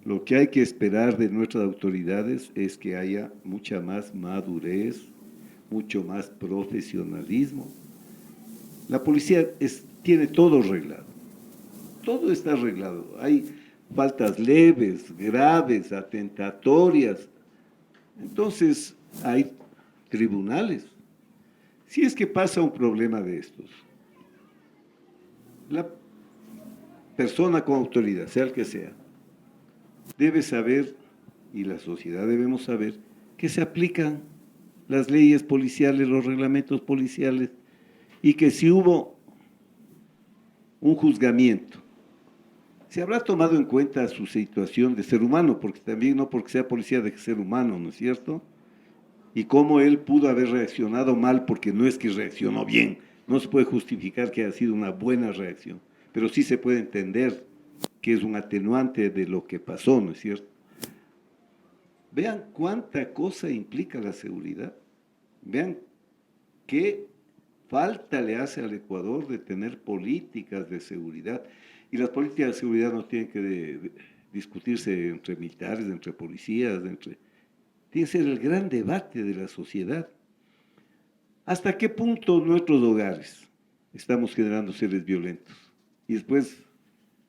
lo que hay que esperar de nuestras autoridades es que haya mucha más madurez, mucho más profesionalismo. La policía tiene todo arreglado, todo está arreglado. Hay faltas leves, graves, atentatorias. Entonces, hay tribunales. Si es que pasa un problema de estos, la persona con autoridad, sea el que sea, debe saber, y la sociedad debemos saber, que se aplican las leyes policiales, los reglamentos policiales, y que si hubo un juzgamiento se habrá tomado en cuenta su situación de ser humano, porque también no porque sea policía de ser humano, ¿no es cierto? Y cómo él pudo haber reaccionado mal, porque no es que reaccionó bien, no se puede justificar que haya sido una buena reacción, pero sí se puede entender que es un atenuante de lo que pasó, ¿no es cierto? Vean cuánta cosa implica la seguridad, vean qué falta le hace al Ecuador de tener políticas de seguridad, y las políticas de seguridad no tienen que discutirse entre militares, entre policías, tiene que ser el gran debate de la sociedad. ¿Hasta qué punto nuestros hogares estamos generando seres violentos? Y después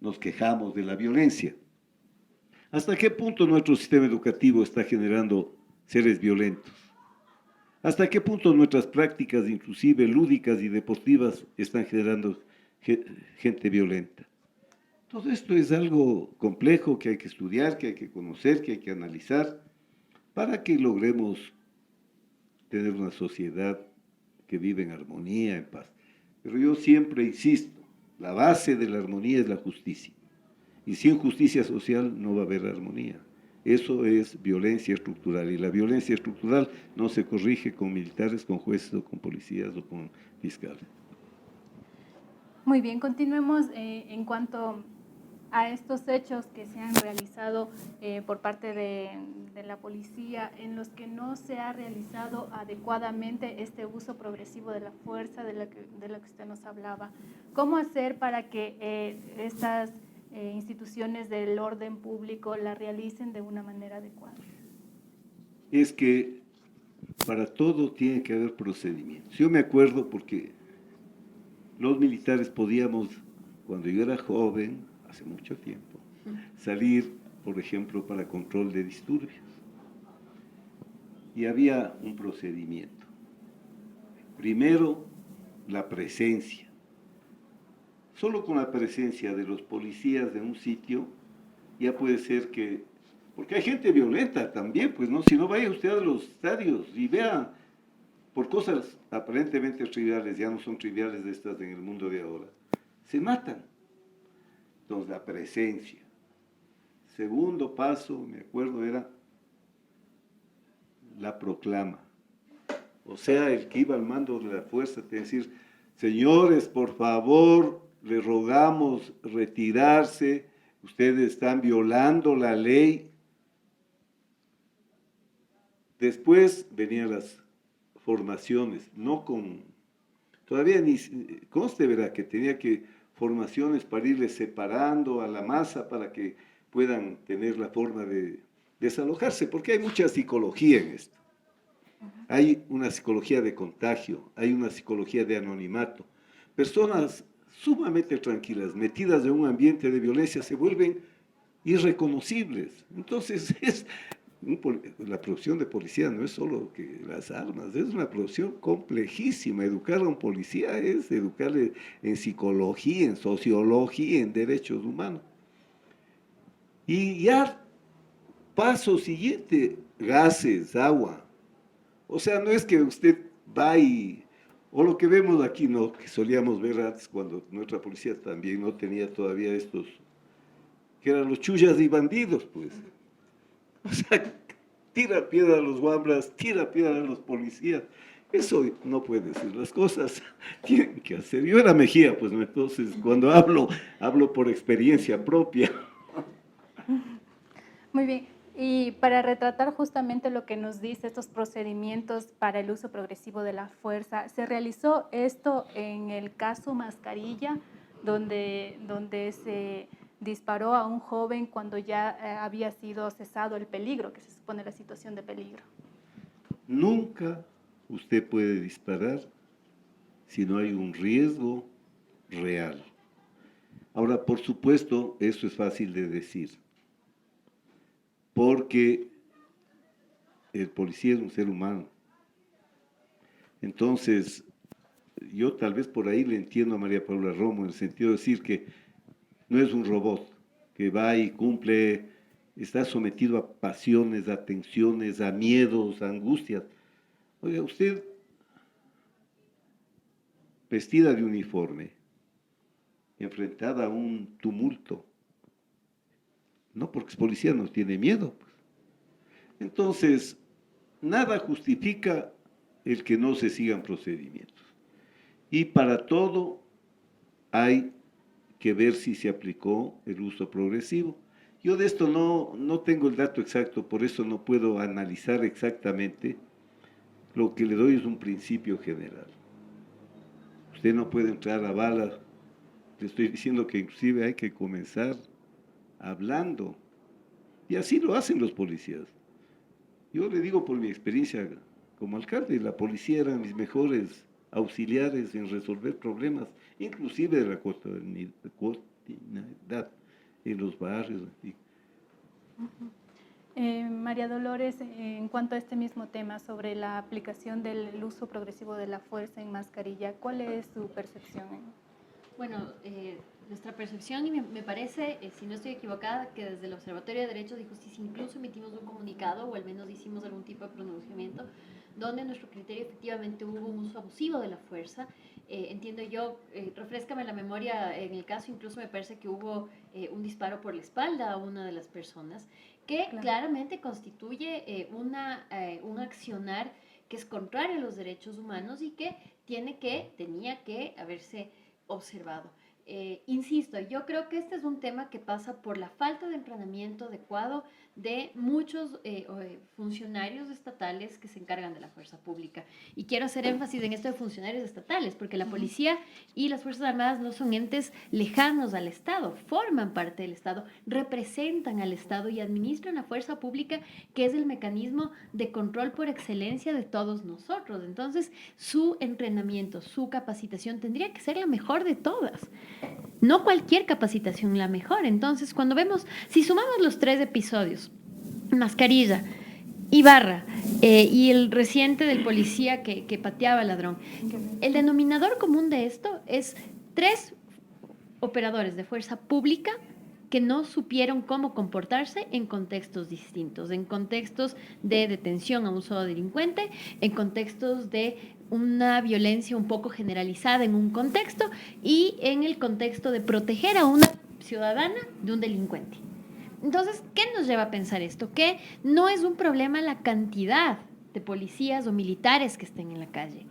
nos quejamos de la violencia. ¿Hasta qué punto nuestro sistema educativo está generando seres violentos? ¿Hasta qué punto nuestras prácticas, inclusive lúdicas y deportivas, están generando gente violenta? Todo esto es algo complejo que hay que estudiar, que hay que conocer, que hay que analizar, para que logremos tener una sociedad que vive en armonía, en paz. Pero yo siempre insisto, la base de la armonía es la justicia. Y sin justicia social no va a haber armonía. Eso es violencia estructural. Y la violencia estructural no se corrige con militares, con jueces o con policías o con fiscales. Muy bien, continuemos en cuanto a estos hechos que se han realizado por parte de la policía, en los que no se ha realizado adecuadamente este uso progresivo de la fuerza de la que usted nos hablaba. ¿Cómo hacer para que estas instituciones del orden público la realicen de una manera adecuada? Es que para todo tiene que haber procedimientos. Yo me acuerdo porque los militares podíamos, cuando yo era joven, hace mucho tiempo, salir, por ejemplo, para control de disturbios. Y había un procedimiento. Primero, la presencia. Solo con la presencia de los policías de un sitio, ya puede ser que... Porque hay gente violenta también, pues no, si no vaya usted a los estadios y vea por cosas aparentemente triviales, ya no son triviales de estas en el mundo de ahora, se matan. Entonces, la presencia. Segundo paso, me acuerdo, era la proclama. O sea, el que iba al mando de la fuerza, te decir, señores, por favor, les rogamos retirarse, ustedes están violando la ley. Después venían las formaciones, no con, todavía ni, conste, verá, que tenía que formaciones para irles separando a la masa para que puedan tener la forma de desalojarse, porque hay mucha psicología en esto. Hay una psicología de contagio, hay una psicología de anonimato. Personas sumamente tranquilas, metidas en un ambiente de violencia, se vuelven irreconocibles. Entonces, la profesión de policía no es solo que las armas, es una profesión complejísima. Educar a un policía es educarle en psicología, en sociología, en derechos humanos. Y ya, paso siguiente, gases, agua. O sea, no es que usted va y... O lo que vemos aquí, ¿no? Que solíamos ver antes cuando nuestra policía también no tenía todavía estos, que eran los chullas y bandidos, pues. O sea, tira piedra a los guambras, tira piedra a los policías. Eso no puede ser, las cosas tienen que hacer. Yo era Mejía, pues, ¿no? Entonces, cuando hablo por experiencia propia. Muy bien. Y para retratar justamente lo que nos dice estos procedimientos para el uso progresivo de la fuerza, ¿se realizó esto en el caso Mascarilla, donde se disparó a un joven cuando ya había sido cesado el peligro, que se supone la situación de peligro? Nunca usted puede disparar si no hay un riesgo real. Ahora, por supuesto, eso es fácil de decir, porque el policía es un ser humano. Entonces, yo tal vez por ahí le entiendo a María Paula Romo en el sentido de decir que no es un robot que va y cumple, está sometido a pasiones, a tensiones, a miedos, a angustias. Oiga, usted, vestida de uniforme, enfrentada a un tumulto, ¿no? Porque es policía, no tiene miedo, pues. Entonces, nada justifica el que no se sigan procedimientos. Y para todo hay que ver si se aplicó el uso progresivo. Yo de esto no tengo el dato exacto, por eso no puedo analizar exactamente. Lo que le doy es un principio general. Usted no puede entrar a bala. Le estoy diciendo que inclusive hay que comenzar hablando. Y así lo hacen los policías. Yo le digo por mi experiencia como alcalde, la policía eran mis mejores auxiliares en resolver problemas, inclusive de la cotidianidad en los barrios. María Dolores, en cuanto a este mismo tema sobre la aplicación del uso progresivo de la fuerza en mascarilla, ¿cuál es su percepción? Bueno, nuestra percepción, y me parece, si no estoy equivocada, que desde el Observatorio de Derechos y Justicia incluso emitimos un comunicado, o al menos hicimos algún tipo de pronunciamiento, donde en nuestro criterio efectivamente hubo un uso abusivo de la fuerza. Entiendo yo, refréscame la memoria, en el caso incluso me parece que hubo un disparo por la espalda a una de las personas, que claramente constituye un accionar que es contrario a los derechos humanos y que tenía que haberse observado. Insisto, yo creo que este es un tema que pasa por la falta de entrenamiento adecuado de muchos funcionarios estatales que se encargan de la fuerza pública. Y quiero hacer énfasis en esto de funcionarios estatales, porque la policía y las Fuerzas Armadas no son entes lejanos al Estado, forman parte del Estado, representan al Estado y administran la fuerza pública, que es el mecanismo de control por excelencia de todos nosotros. Entonces, su entrenamiento, su capacitación tendría que ser la mejor de todas. No cualquier capacitación, la mejor. Entonces, cuando vemos, si sumamos los 3 episodios, mascarilla, Ibarra y el reciente del policía que pateaba al ladrón, el denominador común de esto es 3 operadores de fuerza pública que no supieron cómo comportarse en contextos distintos, en contextos de detención a un solo delincuente, en contextos de una violencia un poco generalizada en un contexto y en el contexto de proteger a una ciudadana de un delincuente. Entonces, ¿qué nos lleva a pensar esto? Que no es un problema la cantidad de policías o militares que estén en la calle.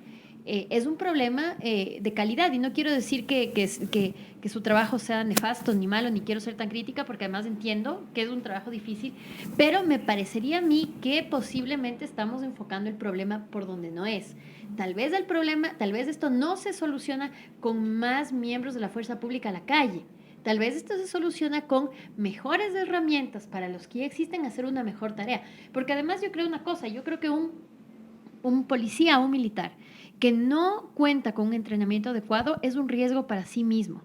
Es un problema de calidad, y no quiero decir que su trabajo sea nefasto ni malo, ni quiero ser tan crítica, porque además entiendo que es un trabajo difícil, pero me parecería a mí que posiblemente estamos enfocando el problema por donde no es. Tal vez esto no se soluciona con más miembros de la fuerza pública a la calle. Tal vez esto se soluciona con mejores herramientas para los que ya existen, hacer una mejor tarea. Porque además yo creo una cosa, yo creo que un policía o un militar que no cuenta con un entrenamiento adecuado es un riesgo para sí mismo.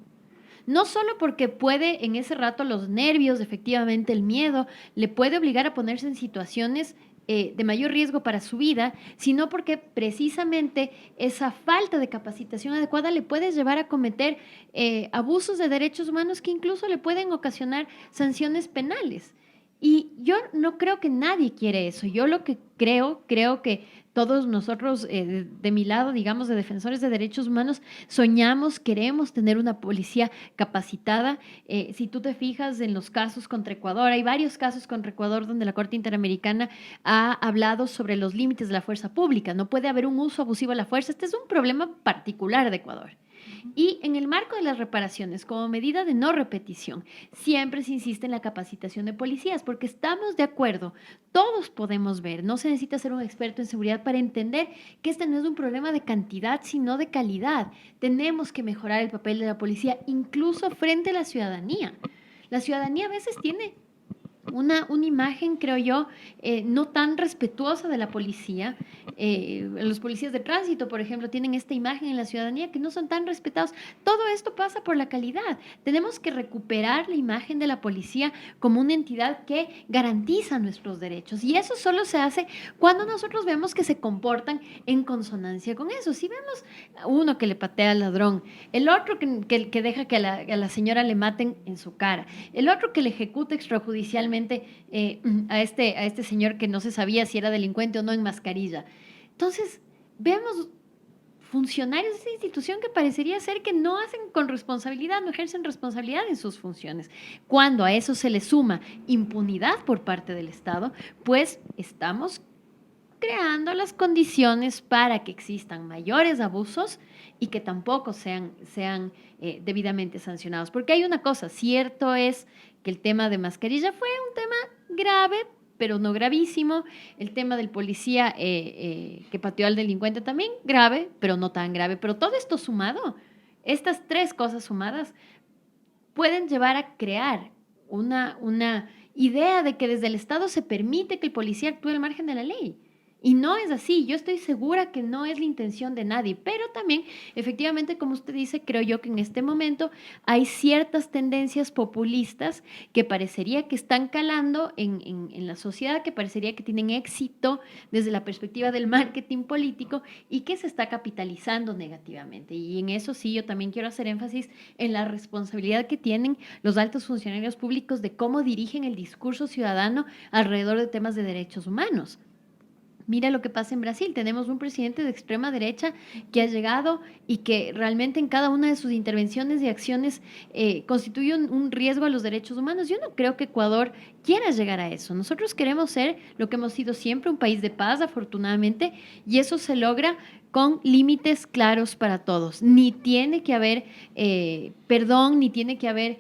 No solo porque puede en ese rato los nervios, efectivamente el miedo, le puede obligar a ponerse en situaciones de mayor riesgo para su vida, sino porque precisamente esa falta de capacitación adecuada le puede llevar a cometer abusos de derechos humanos que incluso le pueden ocasionar sanciones penales. Y yo no creo que nadie quiere eso. Yo lo que creo que todos nosotros, de mi lado, digamos, de defensores de derechos humanos, soñamos, queremos tener una policía capacitada. Si tú te fijas en los casos contra Ecuador, hay varios casos contra Ecuador donde la Corte Interamericana ha hablado sobre los límites de la fuerza pública. No puede haber un uso abusivo de la fuerza. Este es un problema particular de Ecuador. Y en el marco de las reparaciones, como medida de no repetición, siempre se insiste en la capacitación de policías, porque estamos de acuerdo, todos podemos ver, no se necesita ser un experto en seguridad para entender que este no es un problema de cantidad, sino de calidad. Tenemos que mejorar el papel de la policía, incluso frente a la ciudadanía. La ciudadanía a veces tiene una imagen, creo yo, no tan respetuosa de la policía. Los policías de tránsito, por ejemplo, tienen esta imagen en la ciudadanía que no son tan respetados. Todo esto pasa por la calidad. Tenemos que recuperar la imagen de la policía como una entidad que garantiza nuestros derechos. Y eso solo se hace cuando nosotros vemos que se comportan en consonancia con eso. Si vemos a uno que le patea al ladrón, el otro que deja que a la señora le maten en su cara, el otro que le ejecuta extrajudicialmente a este señor que no se sabía si era delincuente o no en mascarilla. Entonces, vemos funcionarios de esa institución que parecería ser que no hacen con responsabilidad, no ejercen responsabilidad en sus funciones. Cuando a eso se le suma impunidad por parte del Estado, pues estamos creando las condiciones para que existan mayores abusos y que tampoco sean debidamente sancionados. Porque hay una cosa, cierto es que el tema de mascarilla fue un tema grave, pero no gravísimo. El tema del policía que pateó al delincuente también grave, pero no tan grave. Pero todo esto sumado, estas tres cosas sumadas, pueden llevar a crear una idea de que desde el Estado se permite que el policía actúe al margen de la ley. Y no es así, yo estoy segura que no es la intención de nadie, pero también, efectivamente, como usted dice, creo yo que en este momento hay ciertas tendencias populistas que parecería que están calando en la sociedad, que parecería que tienen éxito desde la perspectiva del marketing político y que se está capitalizando negativamente. Y en eso sí, yo también quiero hacer énfasis en la responsabilidad que tienen los altos funcionarios públicos de cómo dirigen el discurso ciudadano alrededor de temas de derechos humanos. Mira lo que pasa en Brasil. Tenemos un presidente de extrema derecha que ha llegado y que realmente en cada una de sus intervenciones y acciones constituye un riesgo a los derechos humanos. Yo no creo que Ecuador quiera llegar a eso. Nosotros queremos ser lo que hemos sido siempre, un país de paz, afortunadamente, y eso se logra con límites claros para todos. Ni tiene que haber perdón, ni tiene que haber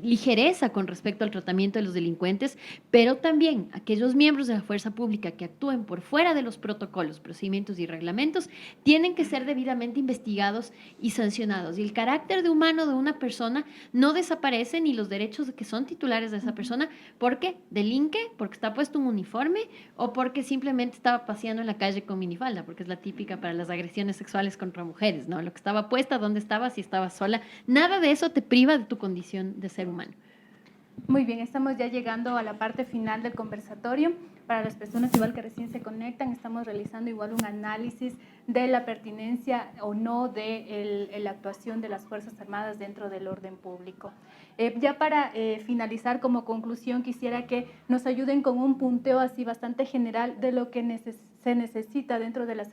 ligereza con respecto al tratamiento de los delincuentes, pero también aquellos miembros de la fuerza pública que actúen por fuera de los protocolos, procedimientos y reglamentos tienen que ser debidamente investigados y sancionados. Y el carácter de humano de una persona no desaparece, ni los derechos de que son titulares de esa persona porque delinque, porque está puesto un uniforme o porque simplemente estaba paseando en la calle con minifalda, porque es la típica para las agresiones sexuales contra mujeres, ¿no? Lo que estaba puesta, dónde estaba, si estaba sola, nada de eso te priva de tu condición de ser humano. Muy bien, estamos ya llegando a la parte final del conversatorio. Para las personas igual que recién se conectan, estamos realizando igual un análisis de la pertinencia o no de la actuación de las Fuerzas Armadas dentro del orden público. Ya para finalizar, como conclusión, quisiera que nos ayuden con un punteo así bastante general de lo que se necesita dentro de las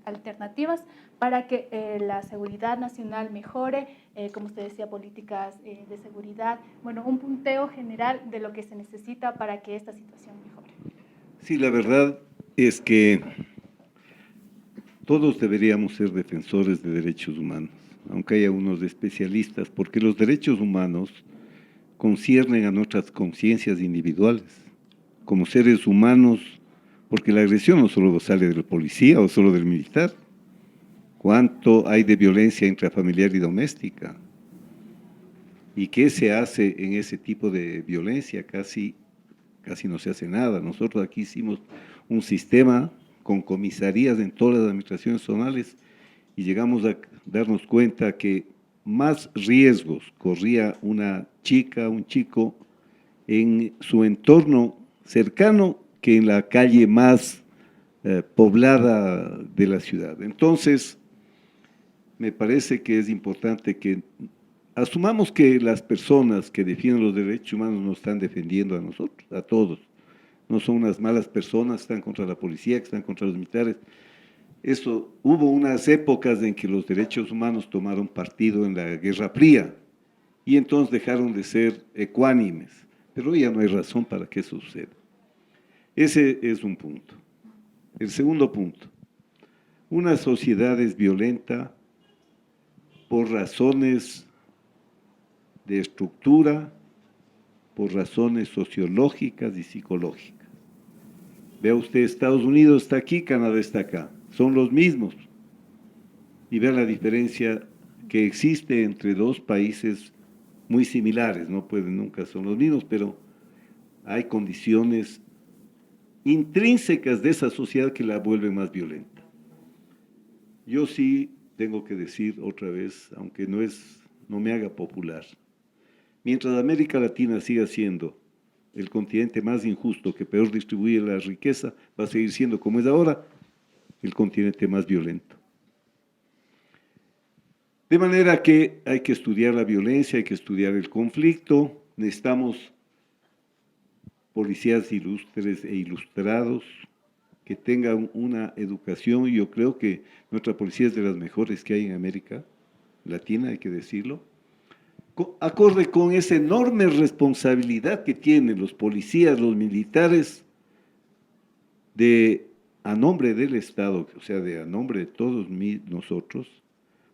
alternativas para que la seguridad nacional mejore, como usted decía, políticas de seguridad. Bueno, un punteo general de lo que se necesita para que esta situación mejore. Sí, la verdad es que todos deberíamos ser defensores de derechos humanos, aunque haya unos especialistas, porque los derechos humanos conciernen a nuestras conciencias individuales, como seres humanos, porque la agresión no solo sale del policía o solo del militar. ¿Cuánto hay de violencia intrafamiliar y doméstica? ¿Y qué se hace en ese tipo de violencia? Casi no se hace nada. Nosotros aquí hicimos un sistema con comisarías en todas las administraciones zonales y llegamos a darnos cuenta que más riesgos corría una chica, un chico en su entorno cercano que en la calle más poblada de la ciudad. Entonces, me parece que es importante que asumamos que las personas que defienden los derechos humanos nos están defendiendo a nosotros, a todos. No son unas malas personas, están contra la policía, que están contra los militares. Hubo unas épocas en que los derechos humanos tomaron partido en la Guerra Fría y entonces dejaron de ser ecuánimes, pero hoy ya no hay razón para que eso suceda. Ese es un punto. El segundo punto, una sociedad es violenta por razones de estructura, por razones sociológicas y psicológicas. Vea usted, Estados Unidos está aquí, Canadá está acá, son los mismos. Y vea la diferencia que existe entre dos países muy similares, no pueden nunca son los mismos, pero hay condiciones intrínsecas de esa sociedad que la vuelven más violenta. Yo sí tengo que decir otra vez, aunque no me haga popular, mientras América Latina siga siendo el continente más injusto, que peor distribuye la riqueza, va a seguir siendo, como es ahora, el continente más violento. De manera que hay que estudiar la violencia, hay que estudiar el conflicto, necesitamos policías ilustres e ilustrados, que tengan una educación. Yo creo que nuestra policía es de las mejores que hay en América Latina, hay que decirlo, acorde con esa enorme responsabilidad que tienen los policías, los militares, a nombre del Estado, o sea, a nombre de todos nosotros,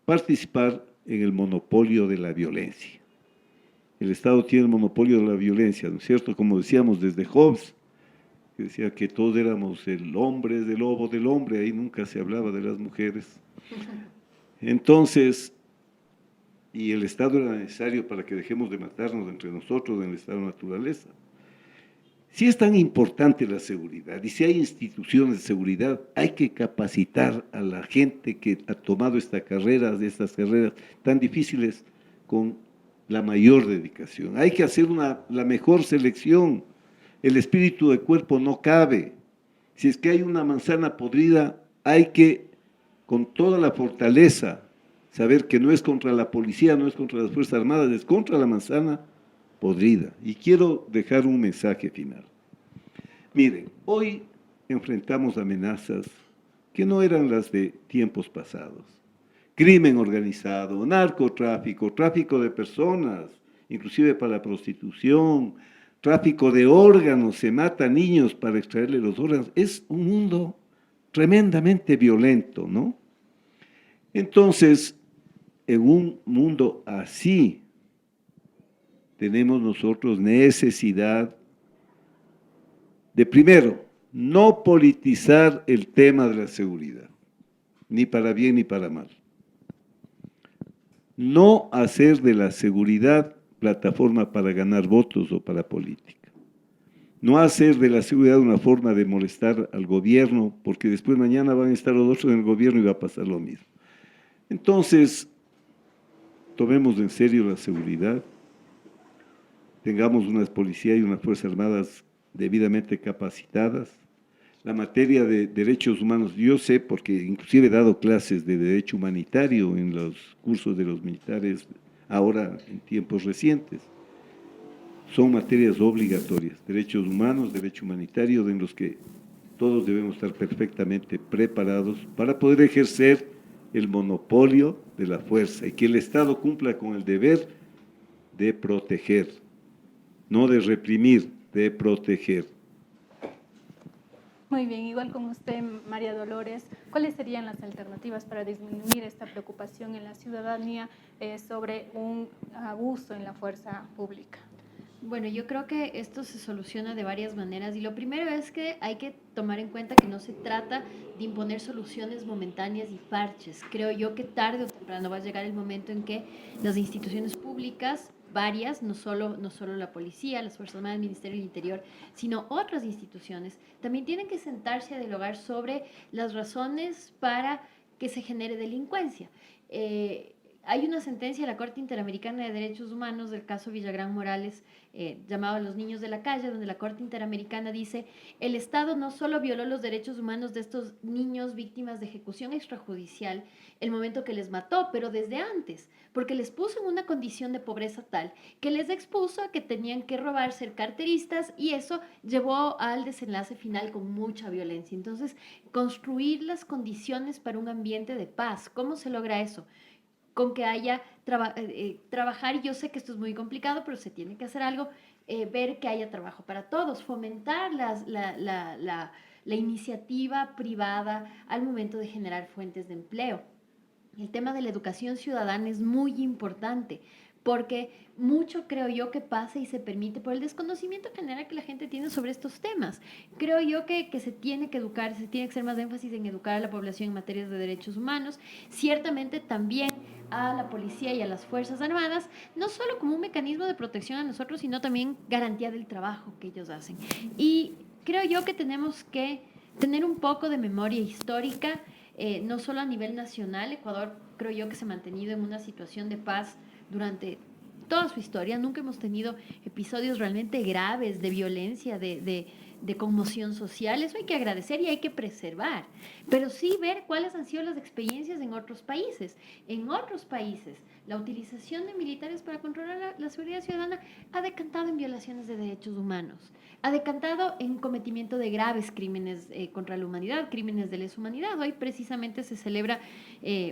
participar en el monopolio de la violencia. El Estado tiene el monopolio de la violencia, ¿no es cierto? Como decíamos desde Hobbes, que decía que todos éramos el hombre es del lobo del hombre, ahí nunca se hablaba de las mujeres. Entonces, y el Estado era necesario para que dejemos de matarnos entre nosotros en el estado de naturaleza. Si es tan importante la seguridad y si hay instituciones de seguridad, hay que capacitar a la gente que ha tomado estas carreras tan difíciles con la mayor dedicación. Hay que hacer la mejor selección. El espíritu de cuerpo no cabe. Si es que hay una manzana podrida, hay que, con toda la fortaleza, saber que no es contra la policía, no es contra las Fuerzas Armadas, es contra la manzana podrida. Y quiero dejar un mensaje final. Miren, hoy enfrentamos amenazas que no eran las de tiempos pasados. Crimen organizado, narcotráfico, tráfico de personas, inclusive para la prostitución, tráfico de órganos, se mata a niños para extraerle los órganos. Es un mundo tremendamente violento, ¿no? Entonces, en un mundo así, tenemos nosotros necesidad de, primero, no politizar el tema de la seguridad, ni para bien ni para mal. No hacer de la seguridad plataforma para ganar votos o para política. No hacer de la seguridad una forma de molestar al gobierno, porque después mañana van a estar los otros en el gobierno y va a pasar lo mismo. Entonces, tomemos en serio la seguridad, tengamos unas policías y unas fuerzas armadas debidamente capacitadas. La materia de derechos humanos, yo sé, porque inclusive he dado clases de derecho humanitario en los cursos de los militares, ahora en tiempos recientes. Son materias obligatorias, derechos humanos, derecho humanitario, en los que todos debemos estar perfectamente preparados para poder ejercer el monopolio de la fuerza y que el Estado cumpla con el deber de proteger, no de reprimir, de proteger. Muy bien, igual con usted, María Dolores, ¿cuáles serían las alternativas para disminuir esta preocupación en la ciudadanía sobre un abuso en la fuerza pública? Bueno, yo creo que esto se soluciona de varias maneras y lo primero es que hay que tomar en cuenta que no se trata de imponer soluciones momentáneas y parches. Creo yo que tarde o temprano va a llegar el momento en que las instituciones públicas, varias, no solo la policía, las Fuerzas Armadas, el Ministerio del Interior, sino otras instituciones, también tienen que sentarse a dialogar sobre las razones para que se genere delincuencia. Hay una sentencia de la Corte Interamericana de Derechos Humanos del caso Villagrán Morales, llamado Los Niños de la Calle, donde la Corte Interamericana dice: el Estado no solo violó los derechos humanos de estos niños víctimas de ejecución extrajudicial el momento que les mató, pero desde antes, porque les puso en una condición de pobreza tal que les expuso a que tenían que robar, ser carteristas, y eso llevó al desenlace final con mucha violencia. Entonces, construir las condiciones para un ambiente de paz. ¿Cómo se logra eso? Con que haya trabajar, y yo sé que esto es muy complicado, pero se tiene que hacer algo, ver que haya trabajo para todos, fomentar la iniciativa privada al momento de generar fuentes de empleo. El tema de la educación ciudadana es muy importante, porque mucho creo yo que pasa y se permite por el desconocimiento general que la gente tiene sobre estos temas. Creo yo que se tiene que educar, se tiene que hacer más énfasis en educar a la población en materias de derechos humanos, ciertamente también a la policía y a las Fuerzas Armadas, no solo como un mecanismo de protección a nosotros, sino también garantía del trabajo que ellos hacen. Y creo yo que tenemos que tener un poco de memoria histórica, no solo a nivel nacional. Ecuador creo yo que se ha mantenido en una situación de paz durante toda su historia. Nunca hemos tenido episodios realmente graves de violencia, de de conmoción social, eso hay que agradecer y hay que preservar, pero sí ver cuáles han sido las experiencias en otros países. En otros países, la utilización de militares para controlar la seguridad ciudadana ha decantado en violaciones de derechos humanos, ha decantado en cometimiento de graves crímenes contra la humanidad, crímenes de lesa humanidad. Hoy precisamente se celebra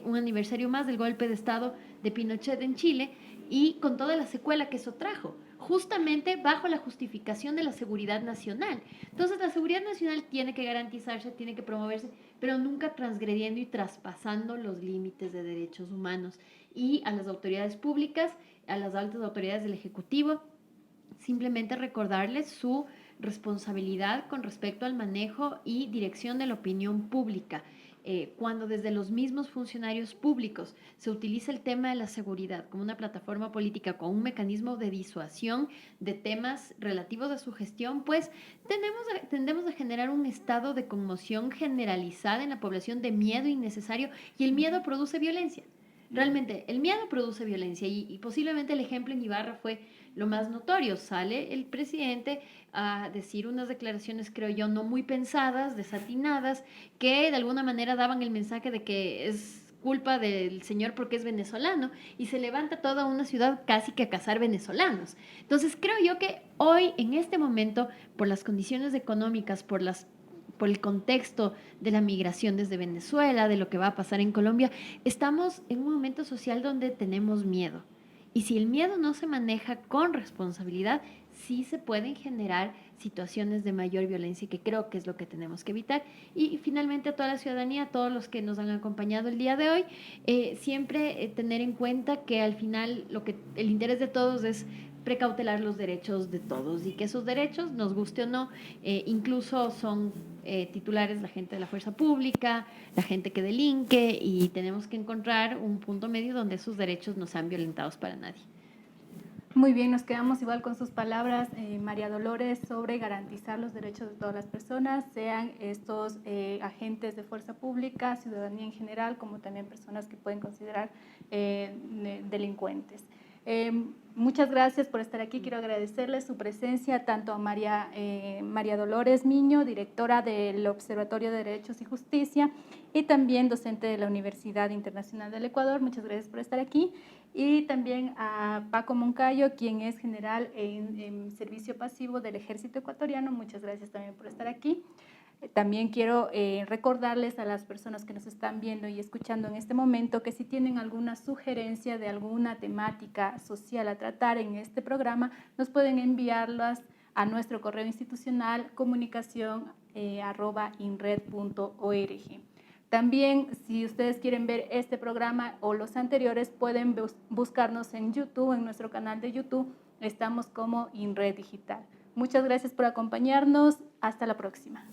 un aniversario más del golpe de Estado de Pinochet en Chile y con toda la secuela que eso trajo, justamente bajo la justificación de la seguridad nacional. Entonces, la seguridad nacional tiene que garantizarse, tiene que promoverse, pero nunca transgrediendo y traspasando los límites de derechos humanos. Y a las autoridades públicas, a las altas autoridades del Ejecutivo, simplemente recordarles su responsabilidad con respecto al manejo y dirección de la opinión pública. Cuando desde los mismos funcionarios públicos se utiliza el tema de la seguridad como una plataforma política, con un mecanismo de disuasión de temas relativos a su gestión, pues tendemos a generar un estado de conmoción generalizada en la población, de miedo innecesario, y el miedo produce violencia. Realmente, el miedo produce violencia y posiblemente el ejemplo en Ibarra fue lo más notorio. Sale el presidente a decir unas declaraciones, creo yo, no muy pensadas, desatinadas, que de alguna manera daban el mensaje de que es culpa del señor porque es venezolano, y se levanta toda una ciudad casi que a cazar venezolanos. Entonces, creo yo que hoy, en este momento, por las condiciones económicas, por el contexto de la migración desde Venezuela, de lo que va a pasar en Colombia, estamos en un momento social donde tenemos miedo. Y si el miedo no se maneja con responsabilidad, sí se pueden generar situaciones de mayor violencia, que creo que es lo que tenemos que evitar. Y finalmente, a toda la ciudadanía, a todos los que nos han acompañado el día de hoy, siempre tener en cuenta que al final el interés de todos es precautelar los derechos de todos, y que esos derechos, nos guste o no, incluso son titulares la gente de la fuerza pública, la gente que delinque, y tenemos que encontrar un punto medio donde esos derechos no sean violentados para nadie. Muy bien, nos quedamos igual con sus palabras, María Dolores, sobre garantizar los derechos de todas las personas, sean estos agentes de fuerza pública, ciudadanía en general, como también personas que pueden considerar delincuentes. Muchas gracias por estar aquí. Quiero agradecerles su presencia tanto a María Dolores Miño, directora del Observatorio de Derechos y Justicia, y también docente de la Universidad Internacional del Ecuador. Muchas gracias por estar aquí. Y también a Paco Moncayo, quien es general en servicio pasivo del Ejército Ecuatoriano. Muchas gracias también por estar aquí. También quiero recordarles a las personas que nos están viendo y escuchando en este momento que si tienen alguna sugerencia de alguna temática social a tratar en este programa, nos pueden enviarlas a nuestro correo institucional comunicación@inred.org. También, si ustedes quieren ver este programa o los anteriores, pueden buscarnos en YouTube, en nuestro canal de YouTube. Estamos como INRED Digital. Muchas gracias por acompañarnos. Hasta la próxima.